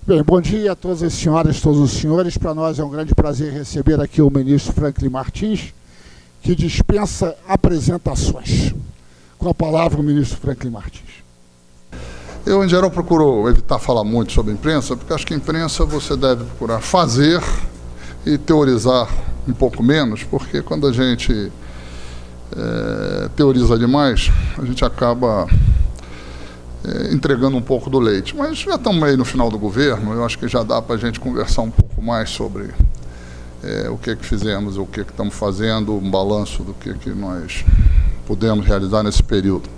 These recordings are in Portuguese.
Bem, bom dia a todas as senhoras e todos os senhores. Para nós é um grande prazer receber aqui o ministro Franklin Martins, que dispensa apresentações. Com a palavra, o ministro Franklin Martins. Eu, em geral, procuro evitar falar muito sobre a imprensa, porque acho que a imprensa você deve procurar fazer e teorizar um pouco menos, porque quando a gente teoriza demais, a gente acaba entregando um pouco do leite. Mas já estamos aí no final do governo, eu acho que já dá para a gente conversar um pouco mais sobre o que fizemos, o que estamos fazendo, um balanço do que nós pudemos realizar nesse período.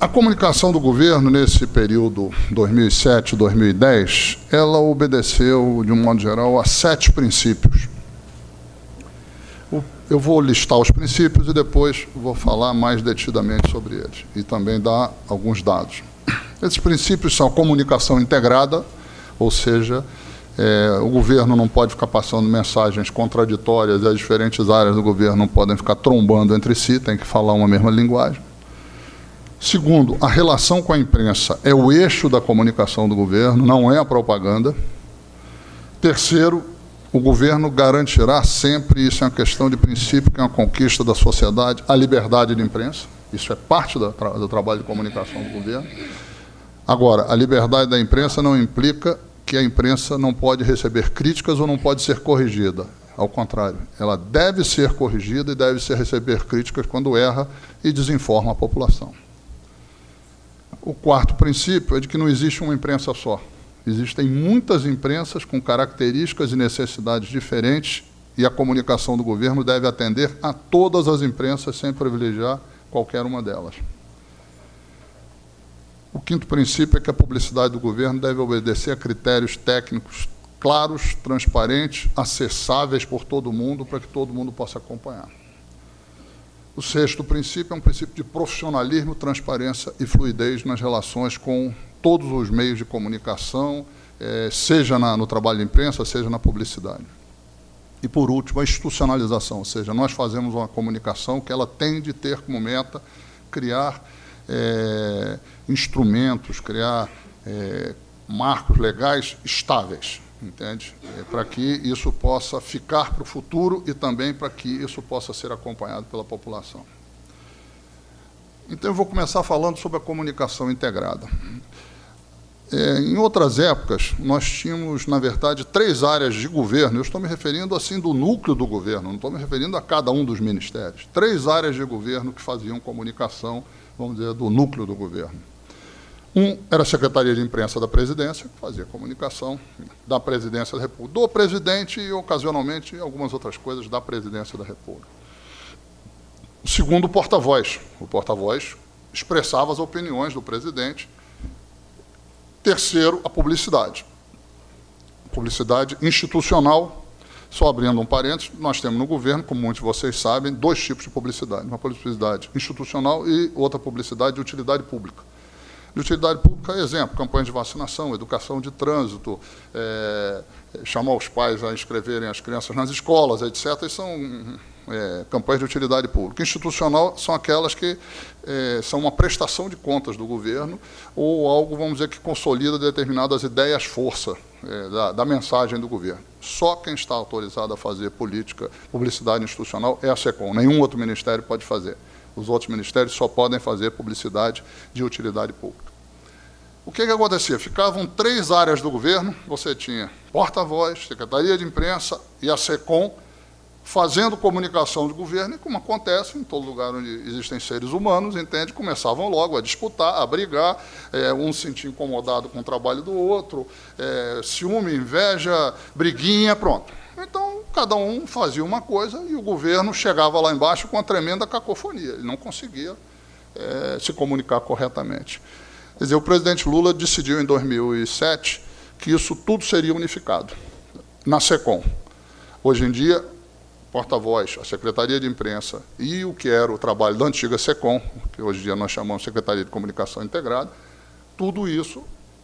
A comunicação do governo nesse período 2007-2010, ela obedeceu, de um modo geral, a 7 princípios. Eu vou listar os princípios e depois vou falar mais detidamente sobre eles e também dar alguns dados. Esses princípios são a comunicação integrada, ou seja, o governo não pode ficar passando mensagens contraditórias e as diferentes áreas do governo não podem ficar trombando entre si, tem que falar uma mesma linguagem. Segundo, a relação com a imprensa é o eixo da comunicação do governo, não é a propaganda. Terceiro, o governo garantirá sempre, isso é uma questão de princípio, que é uma conquista da sociedade, a liberdade de imprensa. Isso é parte do trabalho de comunicação do governo. Agora, a liberdade da imprensa não implica que a imprensa não pode receber críticas ou não pode ser corrigida. Ao contrário, ela deve ser corrigida e deve receber críticas quando erra e desinforma a população. O quarto princípio é de que não existe uma imprensa só. Existem muitas imprensas com características e necessidades diferentes e a comunicação do governo deve atender a todas as imprensas sem privilegiar qualquer uma delas. O quinto princípio é que a publicidade do governo deve obedecer a critérios técnicos claros, transparentes, acessáveis por todo mundo, para que todo mundo possa acompanhar. O sexto princípio é um princípio de profissionalismo, transparência e fluidez nas relações com todos os meios de comunicação, seja no trabalho de imprensa, seja na publicidade. E, por último, a institucionalização, ou seja, nós fazemos uma comunicação que ela tem de ter como meta criar instrumentos, criar marcos legais estáveis, entende? Para que isso possa ficar para o futuro e também para que isso possa ser acompanhado pela população. Então, eu vou começar falando sobre a comunicação integrada. Em outras épocas, nós tínhamos, na verdade, 3 áreas de governo. Eu estou me referindo, assim, do núcleo do governo, não estou me referindo a cada um dos ministérios. 3 áreas de governo que faziam comunicação, vamos dizer, do núcleo do governo. Era a Secretaria de Imprensa da Presidência, que fazia comunicação da Presidência da República, do presidente e, ocasionalmente, algumas outras coisas da Presidência da República. O segundo, o porta-voz. O porta-voz expressava as opiniões do presidente. Terceiro, a publicidade. Publicidade institucional. Só abrindo um parênteses, nós temos no governo, como muitos de vocês sabem, 2 tipos de publicidade. Uma publicidade institucional e outra publicidade de utilidade pública. De utilidade pública, exemplo, campanha de vacinação, educação de trânsito, chamar os pais a inscreverem as crianças nas escolas, etc. E são campanhas de utilidade pública. Institucional são aquelas que são uma prestação de contas do governo ou algo, vamos dizer, que consolida determinadas ideias-força da mensagem do governo. Só quem está autorizado a fazer publicidade institucional é a SECOM. Nenhum outro ministério pode fazer. Os outros ministérios só podem fazer publicidade de utilidade pública. O que acontecia? Ficavam 3 áreas do governo, você tinha porta-voz, Secretaria de Imprensa e a SECOM, fazendo comunicação de governo, e como acontece em todo lugar onde existem seres humanos, entende? Começavam logo a disputar, a brigar, um se sentia incomodado com o trabalho do outro, ciúme, inveja, briguinha, pronto. Então, cada um fazia uma coisa e o governo chegava lá embaixo com uma tremenda cacofonia. Ele não conseguia se comunicar corretamente. Quer dizer, o presidente Lula decidiu em 2007 que isso tudo seria unificado na SECOM. Hoje em dia, porta-voz, a Secretaria de Imprensa e o que era o trabalho da antiga SECOM, que hoje em dia nós chamamos de Secretaria de Comunicação Integrada, tudo isso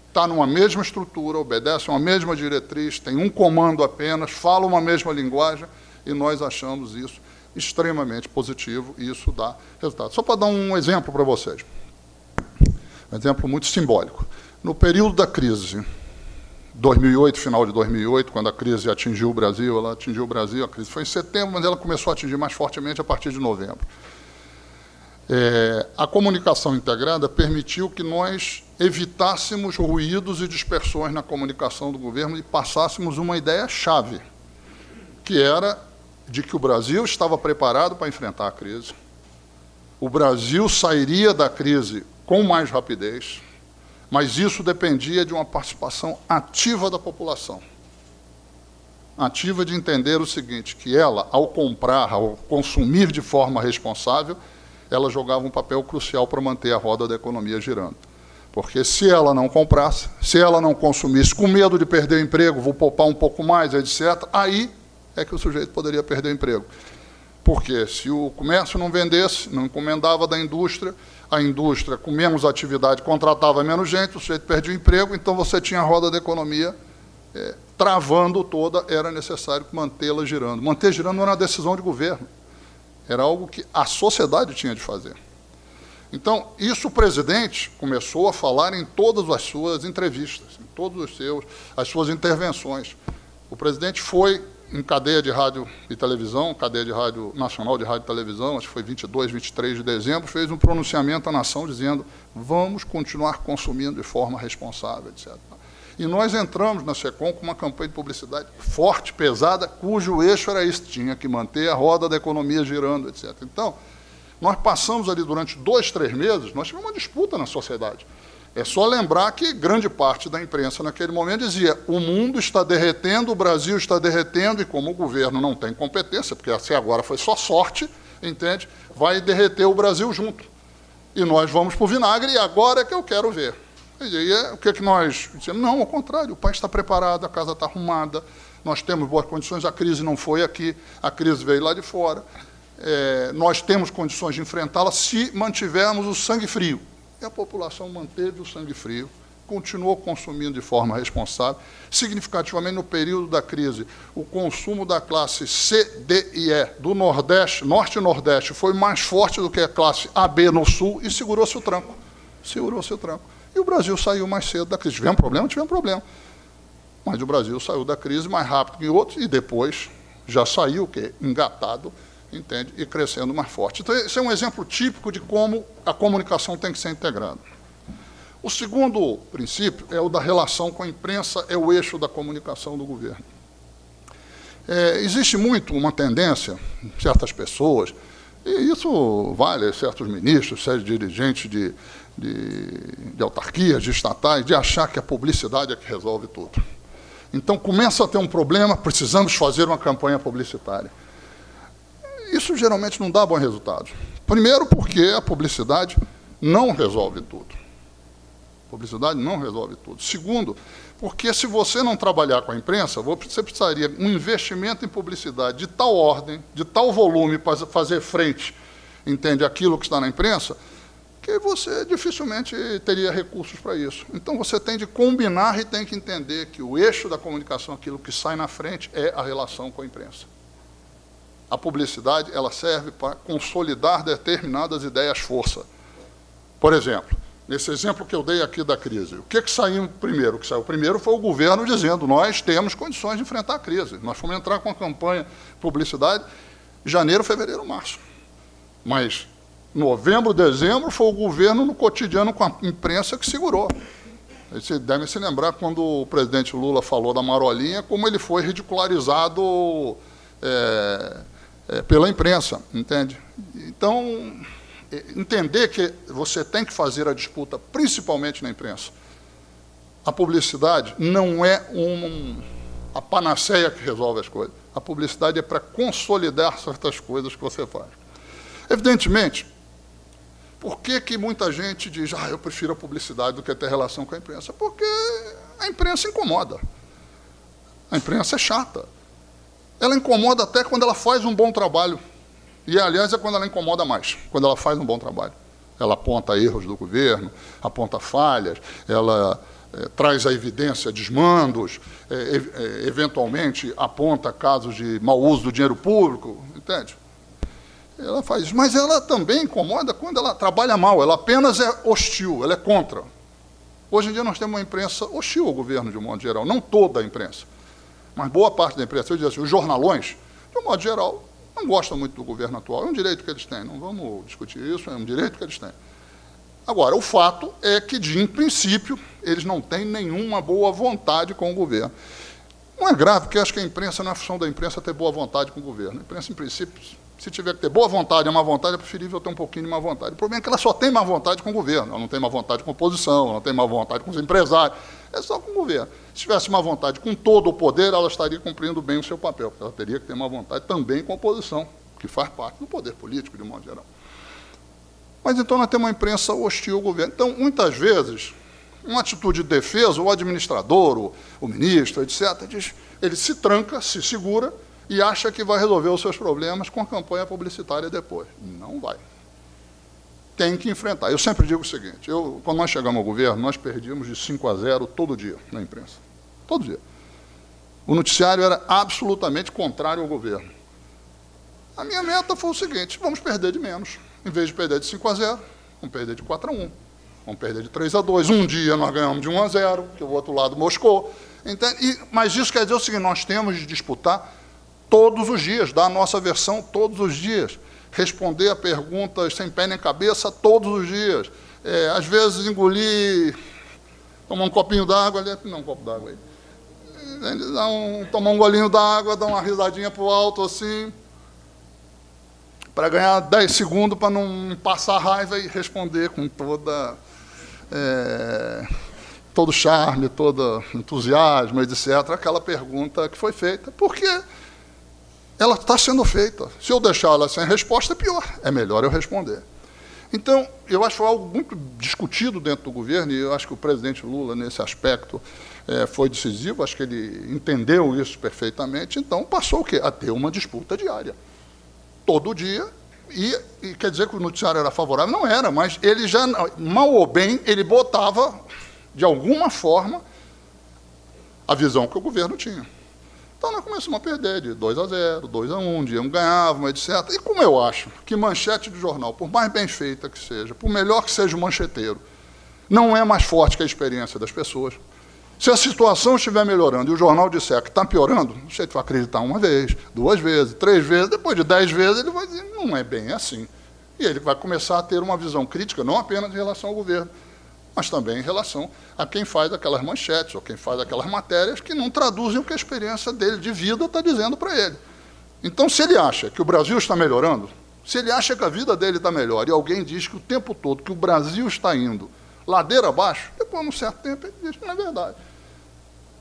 está numa mesma estrutura, obedece a uma mesma diretriz, tem um comando apenas, fala uma mesma linguagem, e nós achamos isso extremamente positivo, e isso dá resultado. Só para dar um exemplo para vocês, um exemplo muito simbólico. No período da crise, 2008, final de 2008, quando a crise atingiu o Brasil, a crise foi em setembro, mas ela começou a atingir mais fortemente a partir de novembro. A comunicação integrada permitiu que nós evitássemos ruídos e dispersões na comunicação do governo e passássemos uma ideia-chave, que era de que o Brasil estava preparado para enfrentar a crise, o Brasil sairia da crise com mais rapidez, mas isso dependia de uma participação ativa da população. Ativa de entender o seguinte, que ela, ao comprar, ao consumir de forma responsável, ela jogava um papel crucial para manter a roda da economia girando. Porque se ela não comprasse, se ela não consumisse, com medo de perder o emprego, vou poupar um pouco mais, etc., aí é que o sujeito poderia perder o emprego. Porque se o comércio não vendesse, não encomendava da indústria, a indústria, com menos atividade, contratava menos gente, o sujeito perdia o emprego, então você tinha a roda da economia travando toda, era necessário mantê-la girando. Manter girando não era uma decisão de governo, era algo que a sociedade tinha de fazer. Então, isso o presidente começou a falar em todas as suas entrevistas, em todas as suas intervenções. O presidente foi em cadeia de rádio e televisão, cadeia de rádio nacional de rádio e televisão, acho que foi 22, 23 de dezembro, fez um pronunciamento à nação dizendo vamos continuar consumindo de forma responsável, etc. E nós entramos na SECOM com uma campanha de publicidade forte, pesada, cujo eixo era esse, tinha que manter a roda da economia girando, etc. Então, nós passamos ali durante 2, 3 meses, nós tivemos uma disputa na sociedade. É só lembrar que grande parte da imprensa naquele momento dizia o mundo está derretendo, o Brasil está derretendo, e como o governo não tem competência, porque assim agora foi só sorte, entende? Vai derreter o Brasil junto. E nós vamos para o vinagre, e agora é que eu quero ver. E aí, o que nós dizemos? Não, ao contrário, o país está preparado, a casa está arrumada, nós temos boas condições, a crise não foi aqui, a crise veio lá de fora. Nós temos condições de enfrentá-la se mantivermos o sangue frio. E a população manteve o sangue frio, continuou consumindo de forma responsável. Significativamente, no período da crise, o consumo da classe C, D e E do Nordeste, Norte e Nordeste, foi mais forte do que a classe AB no Sul e segurou-se o tranco. Segurou-se o tranco. E o Brasil saiu mais cedo da crise. Tivemos problema? Tivemos problema. Mas o Brasil saiu da crise mais rápido que outros e depois já saiu o quê? Engatado, entende? E crescendo mais forte. Então, esse é um exemplo típico de como a comunicação tem que ser integrada. O segundo princípio é o da relação com a imprensa, é o eixo da comunicação do governo. Existe muito uma tendência, certas pessoas, e isso vale certos ministros, certos dirigentes de autarquias, de estatais, de achar que a publicidade é que resolve tudo. Então, começa a ter um problema, precisamos fazer uma campanha publicitária. Isso geralmente não dá bons resultados. Primeiro, porque a publicidade não resolve tudo. A publicidade não resolve tudo. Segundo, porque se você não trabalhar com a imprensa, você precisaria de um investimento em publicidade de tal ordem, de tal volume para fazer frente, entende, aquilo que está na imprensa, que você dificilmente teria recursos para isso. Então, você tem de combinar e tem que entender que o eixo da comunicação, aquilo que sai na frente, é a relação com a imprensa. A publicidade, ela serve para consolidar determinadas ideias-força. Por exemplo, nesse exemplo que eu dei aqui da crise, o que saiu primeiro? O que saiu primeiro foi o governo dizendo nós temos condições de enfrentar a crise. Nós fomos entrar com a campanha de publicidade em janeiro, fevereiro, março. Mas novembro, dezembro, foi o governo no cotidiano com a imprensa que segurou. Vocês devem se lembrar quando o presidente Lula falou da marolinha, como ele foi ridicularizado pela imprensa, entende? Então, entender que você tem que fazer a disputa, principalmente na imprensa. A publicidade não é a panaceia que resolve as coisas. A publicidade é para consolidar certas coisas que você faz. Evidentemente, por que muita gente diz eu prefiro a publicidade do que ter relação com a imprensa? Porque a imprensa incomoda. A imprensa é chata. Ela incomoda até quando ela faz um bom trabalho. E, aliás, é quando ela incomoda mais, quando ela faz um bom trabalho. Ela aponta erros do governo, aponta falhas, ela traz à evidência desmandos, eventualmente aponta casos de mau uso do dinheiro público, entende? Ela faz isso, mas ela também incomoda quando ela trabalha mal, ela apenas é hostil, ela é contra. Hoje em dia nós temos uma imprensa hostil ao governo, de um modo geral. Não toda a imprensa, mas boa parte da imprensa. Eu digo assim, os jornalões, de um modo geral, não gostam muito do governo atual. É um direito que eles têm, não vamos discutir isso, é um direito que eles têm. Agora, o fato é que, em princípio, eles não têm nenhuma boa vontade com o governo. Não é grave, porque acho que a imprensa, não é função da imprensa ter boa vontade com o governo. A imprensa, em princípio, se tiver que ter boa vontade e má vontade, é preferível ter um pouquinho de má vontade. O problema é que ela só tem má vontade com o governo, ela não tem má vontade com a oposição, ela não tem má vontade com os empresários, é só com o governo. Se tivesse má vontade com todo o poder, ela estaria cumprindo bem o seu papel, porque ela teria que ter má vontade também com a oposição, que faz parte do poder político, de modo geral. Mas então nós temos uma imprensa hostil ao governo. Então, muitas vezes, uma atitude de defesa, o administrador, o ministro, etc., ele se tranca, se segura e acha que vai resolver os seus problemas com a campanha publicitária depois. Não vai. Tem que enfrentar. Eu sempre digo o seguinte, quando nós chegamos ao governo, nós perdíamos de 5-0 todo dia na imprensa. Todo dia. O noticiário era absolutamente contrário ao governo. A minha meta foi o seguinte, vamos perder de menos. Em vez de perder de 5-0, vamos perder de 4-1. Vamos perder de 3-2. Um dia nós ganhamos de 1-0, que o outro lado moscou. Mas isso quer dizer o seguinte, nós temos de disputar todos os dias, dar a nossa versão todos os dias, responder a perguntas sem pé nem cabeça todos os dias. Às vezes engolir, tomar um copinho d'água, não um copo d'água aí, tomar um golinho d'água, dar uma risadinha para o alto assim, para ganhar 10 segundos, para não passar raiva e responder com todo charme, todo entusiasmo, etc., aquela pergunta que foi feita, porque ela está sendo feita. Se eu deixar ela sem resposta, é pior. É melhor eu responder. Então, eu acho algo muito discutido dentro do governo, e eu acho que o presidente Lula, nesse aspecto, foi decisivo, acho que ele entendeu isso perfeitamente, então passou o quê? A ter uma disputa diária. Todo dia, e quer dizer que o noticiário era favorável? Não era, mas ele já, mal ou bem, ele botava, de alguma forma, a visão que o governo tinha. Então, nós começamos a perder de 2-0, 2-1, um dia não ganhávamos, etc. E como eu acho que manchete de jornal, por mais bem feita que seja, por melhor que seja o mancheteiro, não é mais forte que a experiência das pessoas. Se a situação estiver melhorando e o jornal disser que está piorando, o sujeito vai acreditar uma vez, 2 vezes, 3 vezes, depois de 10 vezes ele vai dizer, não é bem assim. E ele vai começar a ter uma visão crítica, não apenas em relação ao governo, mas também em relação a quem faz aquelas manchetes, ou quem faz aquelas matérias que não traduzem o que a experiência dele de vida está dizendo para ele. Então, se ele acha que o Brasil está melhorando, se ele acha que a vida dele está melhor, e alguém diz que o tempo todo que o Brasil está indo ladeira abaixo, depois, num certo tempo, ele diz que não é verdade.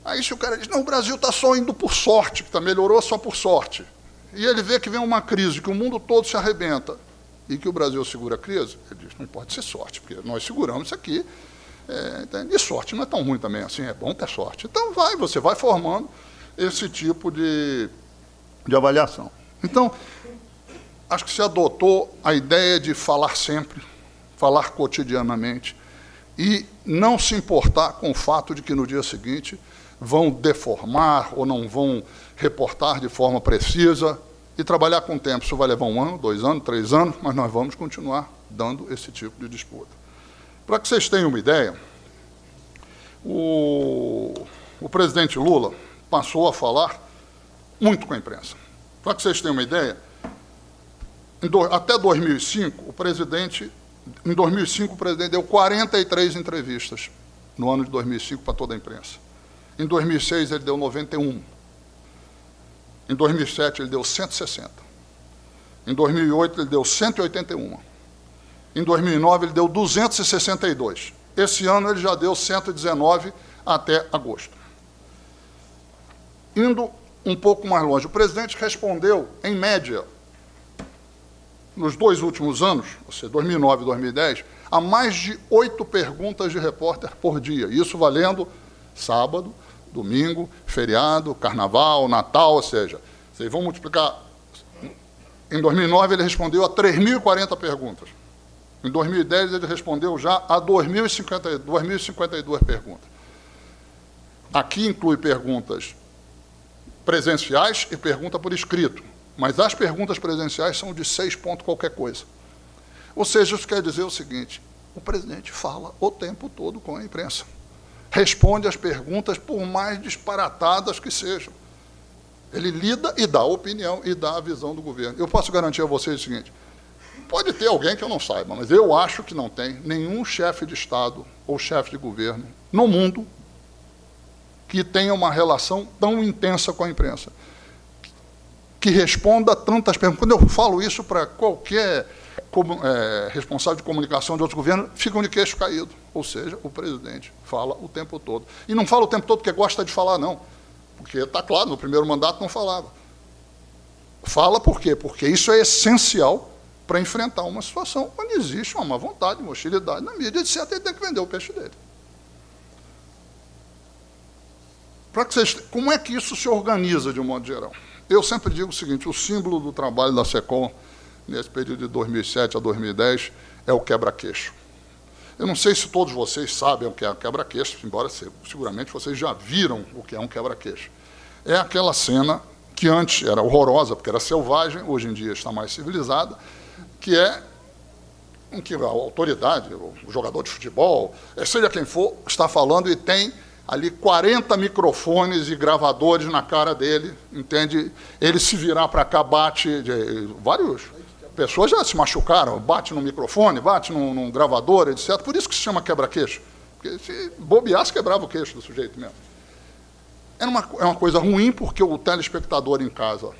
Aí, se o cara diz, não, o Brasil está só indo por sorte, que melhorou só por sorte, e ele vê que vem uma crise, que o mundo todo se arrebenta, e que o Brasil segura a crise, ele diz, não pode ser sorte, porque nós seguramos isso aqui, e sorte não é tão ruim também assim, é bom ter sorte. Então, você vai formando esse tipo de avaliação. Então, acho que se adotou a ideia de falar sempre, falar cotidianamente, e não se importar com o fato de que no dia seguinte vão deformar ou não vão reportar de forma precisa, e trabalhar com o tempo. Isso vai levar 1 ano, 2 anos, 3 anos, mas nós vamos continuar dando esse tipo de disputa. Para que vocês tenham uma ideia, o presidente Lula passou a falar muito com a imprensa. Para que vocês tenham uma ideia, até 2005, o presidente deu 43 entrevistas no ano de 2005 para toda a imprensa. Em 2006, ele deu 91. Em 2007, ele deu 160. Em 2008, ele deu 181. Em 2009, ele deu 262. Esse ano, ele já deu 119 até agosto. Indo um pouco mais longe, o presidente respondeu, em média, nos 2 últimos anos, ou seja, 2009 e 2010, a mais de 8 perguntas de repórter por dia. Isso valendo sábado, domingo, feriado, carnaval, Natal, ou seja, vocês vão multiplicar. Em 2009, ele respondeu a 3.040 perguntas. Em 2010, ele respondeu já a 2.052 perguntas. Aqui inclui perguntas presenciais e pergunta por escrito, mas as perguntas presenciais são de 6 pontos qualquer coisa. Ou seja, isso quer dizer o seguinte, o presidente fala o tempo todo com a imprensa. responde às perguntas, por mais disparatadas que sejam. Ele lida e dá a opinião e dá a visão do governo. Eu posso garantir a vocês o seguinte, pode ter alguém que eu não saiba, mas eu acho que não tem nenhum chefe de Estado ou chefe de governo no mundo que tenha uma relação tão intensa com a imprensa, que responda tantas perguntas. Quando eu falo isso para qualquer responsável de comunicação de outros governos, ficam de queixo caído. Ou seja, o presidente fala o tempo todo. E não fala o tempo todo porque gosta de falar, não. Porque está claro, no primeiro mandato não falava. Fala por quê? Porque isso é essencial para enfrentar uma situação onde existe uma má vontade, uma hostilidade na mídia, etc. Ele tem que vender o peixe dele. Como é que isso se organiza de um modo geral? Eu sempre digo o seguinte, o símbolo do trabalho da SECOM, nesse período de 2007 a 2010, é o quebra-queixo. Eu não sei se todos vocês sabem o que é o quebra-queixo, embora seguramente vocês já viram o que é um quebra-queixo. É aquela cena que antes era horrorosa, porque era selvagem, hoje em dia está mais civilizada, que é em que a autoridade, o jogador de futebol, seja quem for, está falando e tem ali 40 microfones e gravadores na cara dele, entende? Ele se virar para cá, bate, várias pessoas já se machucaram, bate no microfone, bate num gravador, etc. Por isso que se chama quebra-queixo, porque se bobeasse, quebrava o queixo do sujeito mesmo. É uma coisa ruim, porque o telespectador em casa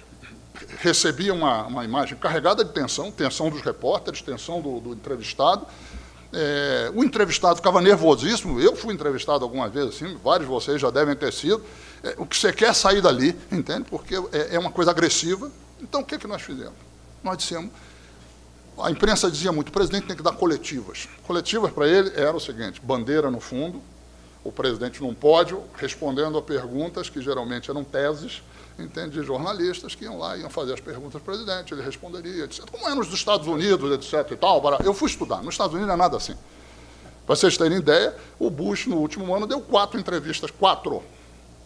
recebia uma imagem carregada de tensão, tensão dos repórteres, tensão do entrevistado. O entrevistado ficava nervosíssimo, eu fui entrevistado algumas vezes, assim, vários de vocês já devem ter sido. O que você quer é sair dali, entende? Porque é uma coisa agressiva. Então, o que nós fizemos? Nós dissemos, a imprensa dizia muito, o presidente tem que dar coletivas. Coletivas para ele era o seguinte, bandeira no fundo, o presidente num pódio, respondendo a perguntas que geralmente eram teses, entende, de jornalistas que iam lá e iam fazer as perguntas ao presidente, ele responderia, etc. Como é nos Estados Unidos, etc. e tal. Eu fui estudar. Nos Estados Unidos não é nada assim. Para vocês terem ideia, o Bush, no último ano, deu 4 entrevistas, 4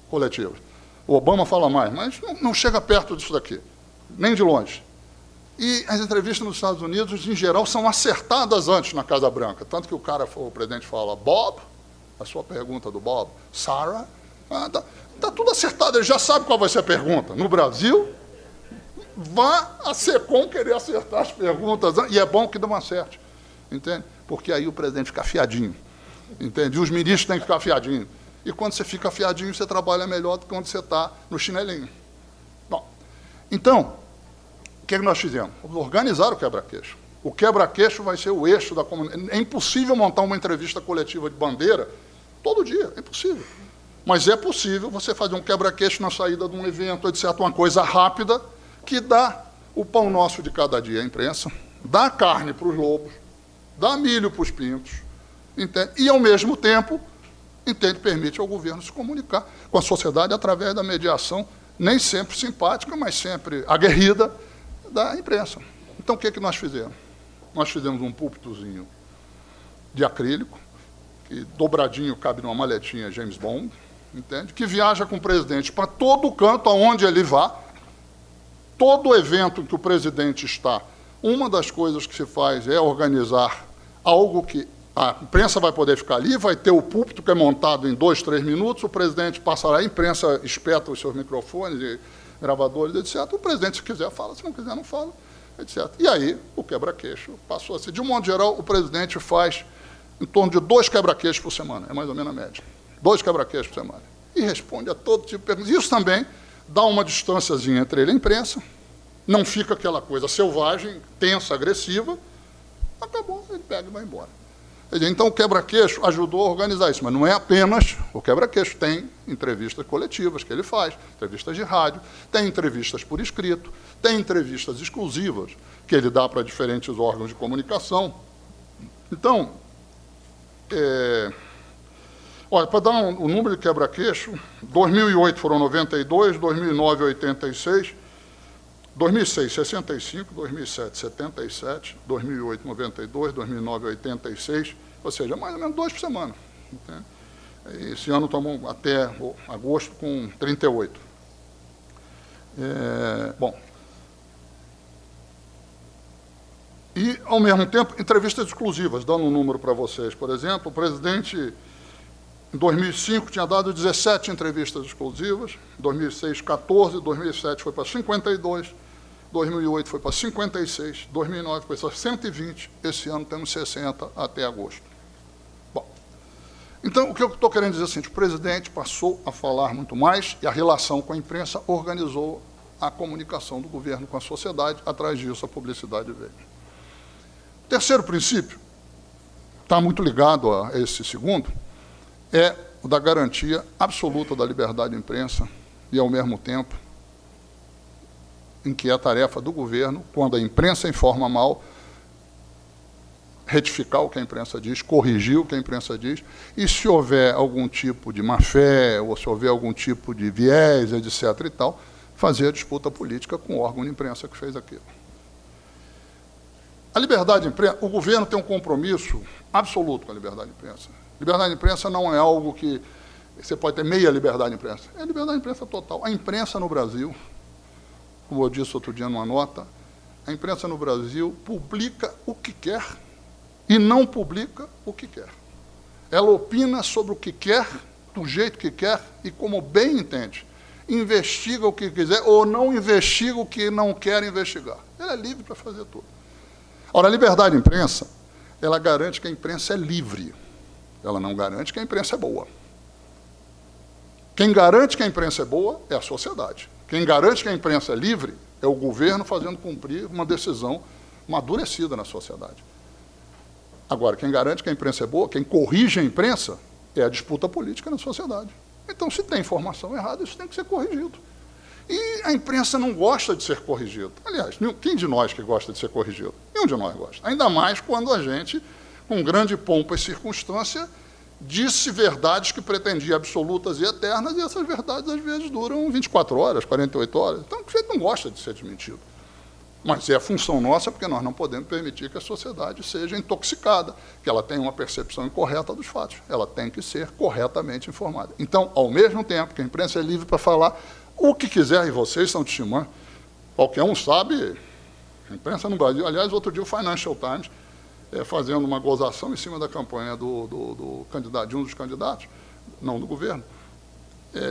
coletivas. O Obama fala mais, mas não chega perto disso daqui, nem de longe. E as entrevistas nos Estados Unidos, em geral, são acertadas antes na Casa Branca. Tanto que o presidente fala, Bob, a sua pergunta do Bob, Sarah, está tudo acertado, ele já sabe qual vai ser a pergunta. No Brasil, vá a SECOM querer acertar as perguntas, e é bom que não acerte, entende? Porque aí o presidente fica afiadinho, entende? E os ministros têm que ficar afiadinhos. E quando você fica afiadinho, você trabalha melhor do que quando você está no chinelinho. Bom, então, o que nós fizemos? Vamos organizar o quebra-queixo. O quebra-queixo vai ser o eixo da comunidade. É impossível montar uma entrevista coletiva de bandeira todo dia, é impossível. Mas é possível você fazer um quebra-queixo na saída de um evento, etc., uma coisa rápida, que dá o pão nosso de cada dia à imprensa, dá carne para os lobos, dá milho para os pintos, entende? E, ao mesmo tempo, permite ao governo se comunicar com a sociedade através da mediação, nem sempre simpática, mas sempre aguerrida, da imprensa. Então, o que nós fizemos? Nós fizemos um púlpitozinho de acrílico, que dobradinho cabe numa maletinha James Bond, entende? Que viaja com o presidente para todo canto aonde ele vá, todo evento em que o presidente está. Uma das coisas que se faz é organizar algo que a imprensa vai poder ficar ali, vai ter o púlpito que é montado em 2, 3 minutos, o presidente passará, a imprensa espeta os seus microfones e gravadores, etc. O presidente, se quiser, fala, se não quiser, não fala, etc. E aí, o quebra-queixo passou a ser. De um modo geral, o presidente faz em torno de 2 quebra-queixos por semana, é mais ou menos a média. 2 quebra-queixos por semana. E responde a todo tipo de perguntas. Isso também dá uma distânciazinha entre ele e a imprensa, não fica aquela coisa selvagem, tensa, agressiva, acabou, ele pega e vai embora. Então, o quebra-queixo ajudou a organizar isso, mas não é apenas o quebra-queixo, tem entrevistas coletivas que ele faz, entrevistas de rádio, tem entrevistas por escrito, tem entrevistas exclusivas que ele dá para diferentes órgãos de comunicação. Então, olha, para dar o número de quebra-queixo, 2008 foram 92, 2009, 86, 2006, 65, 2007, 77, 2008, 92, 2009, 86, ou seja, mais ou menos 2 por semana. Entende? Esse ano tomou até agosto com 38. Bom. E, ao mesmo tempo, entrevistas exclusivas, dando um número para vocês. Por exemplo, o presidente Em 2005, tinha dado 17 entrevistas exclusivas, em 2006, 14, 2007 foi para 52, 2008 foi para 56, 2009 foi para 120, esse ano temos 60 até agosto. Bom, então, o que eu estou querendo dizer é o seguinte, o presidente passou a falar muito mais e a relação com a imprensa organizou a comunicação do governo com a sociedade, atrás disso a publicidade veio. O terceiro princípio, está muito ligado a esse segundo, é o da garantia absoluta da liberdade de imprensa e, ao mesmo tempo, em que é a tarefa do governo, quando a imprensa informa mal, retificar o que a imprensa diz, corrigir o que a imprensa diz, e se houver algum tipo de má-fé, ou se houver algum tipo de viés, etc. e tal, fazer a disputa política com o órgão de imprensa que fez aquilo. A liberdade de imprensa, o governo tem um compromisso absoluto com a liberdade de imprensa. Liberdade de imprensa não é algo que você pode ter meia liberdade de imprensa. É liberdade de imprensa total. A imprensa no Brasil, como eu disse outro dia numa nota, a imprensa no Brasil publica o que quer e não publica o que quer. Ela opina sobre o que quer, do jeito que quer e como bem entende. Investiga o que quiser ou não investiga o que não quer investigar. Ela é livre para fazer tudo. Ora, a liberdade de imprensa, ela garante que a imprensa é livre. Ela não garante que a imprensa é boa. Quem garante que a imprensa é boa é a sociedade. Quem garante que a imprensa é livre é o governo fazendo cumprir uma decisão amadurecida na sociedade. Agora, quem garante que a imprensa é boa, quem corrige a imprensa, é a disputa política na sociedade. Então, se tem informação errada, isso tem que ser corrigido. E a imprensa não gosta de ser corrigida. Aliás, quem de nós que gosta de ser corrigido? Nenhum de nós gosta. Ainda mais quando a gente, com grande pompa e circunstância, disse verdades que pretendia absolutas e eternas, e essas verdades, às vezes, duram 24 horas, 48 horas. Então, a gente não gosta de ser desmentido. Mas é a função nossa, porque nós não podemos permitir que a sociedade seja intoxicada, que ela tenha uma percepção incorreta dos fatos. Ela tem que ser corretamente informada. Então, ao mesmo tempo que a imprensa é livre para falar o que quiser, e vocês são testemunhas, qualquer um sabe, a imprensa no Brasil, aliás, outro dia o Financial Times, fazendo uma gozação em cima da campanha do candidato, de um dos candidatos, não do governo,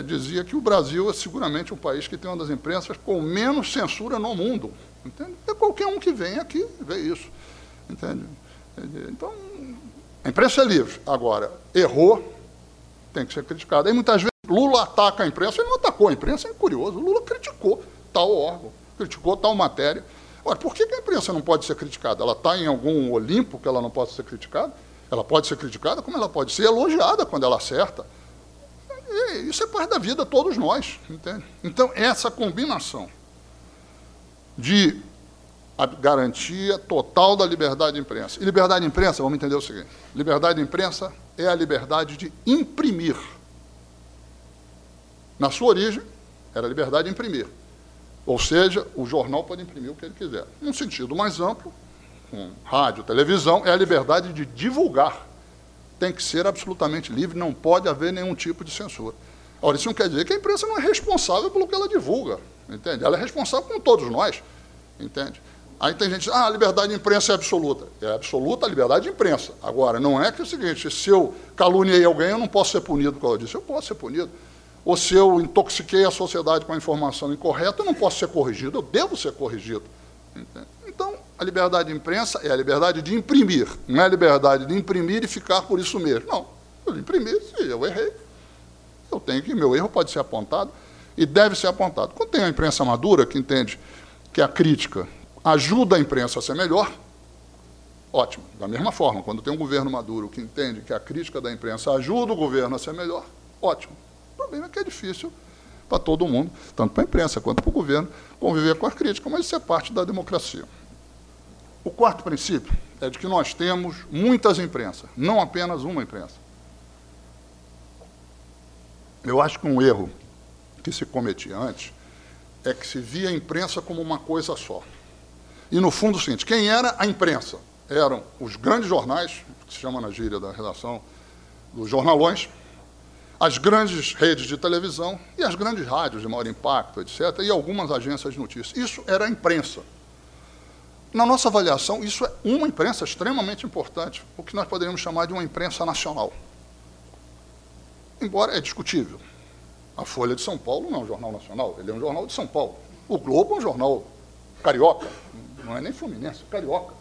dizia que o Brasil é seguramente um país que tem uma das imprensas com menos censura no mundo. Entende? É qualquer um que vem aqui vê isso. Entende? Então, a imprensa é livre. Agora, errou, tem que ser criticado. Aí, muitas vezes, Lula ataca a imprensa, ele não atacou a imprensa, é curioso. Lula criticou tal órgão, criticou tal matéria. Ora, por que a imprensa não pode ser criticada? Ela está em algum Olimpo que ela não pode ser criticada? Ela pode ser criticada como ela pode ser elogiada quando ela acerta. E isso é parte da vida, todos nós. Entende? Então, essa combinação de a garantia total da liberdade de imprensa. E liberdade de imprensa, vamos entender o seguinte, liberdade de imprensa é a liberdade de imprimir. Na sua origem, era a liberdade de imprimir. Ou seja, o jornal pode imprimir o que ele quiser. Num sentido mais amplo, com rádio, televisão, é a liberdade de divulgar. Tem que ser absolutamente livre, não pode haver nenhum tipo de censura. Ora, isso não quer dizer que a imprensa não é responsável pelo que ela divulga, entende? Ela é responsável com todos nós, entende? Aí tem gente que diz, a liberdade de imprensa é absoluta. É absoluta a liberdade de imprensa. Agora, não é que é o seguinte, se eu caluniei alguém, eu não posso ser punido por causa disso. Eu posso ser punido. Ou se eu intoxiquei a sociedade com a informação incorreta, eu não posso ser corrigido, eu devo ser corrigido. Entende? Então, a liberdade de imprensa é a liberdade de imprimir, não é a liberdade de imprimir e ficar por isso mesmo. Não, eu imprimi, se eu errei, eu tenho que, meu erro pode ser apontado e deve ser apontado. Quando tem a imprensa madura, que entende que a crítica ajuda a imprensa a ser melhor, ótimo. Da mesma forma, quando tem um governo maduro que entende que a crítica da imprensa ajuda o governo a ser melhor, ótimo. O problema é que é difícil para todo mundo, tanto para a imprensa quanto para o governo, conviver com a crítica, mas isso é parte da democracia. O quarto princípio é de que nós temos muitas imprensas, não apenas uma imprensa. Eu acho que um erro que se cometia antes é que se via a imprensa como uma coisa só. E, no fundo, o seguinte, quem era a imprensa? Eram os grandes jornais, que se chama na gíria da redação, dos jornalões, as grandes redes de televisão e as grandes rádios de maior impacto, etc., e algumas agências de notícias. Isso era a imprensa. Na nossa avaliação, isso é uma imprensa extremamente importante, o que nós poderíamos chamar de uma imprensa nacional. embora é discutível. A Folha de São Paulo não é um jornal nacional, ele é um jornal de São Paulo. O Globo é um jornal carioca, não é nem fluminense, é carioca.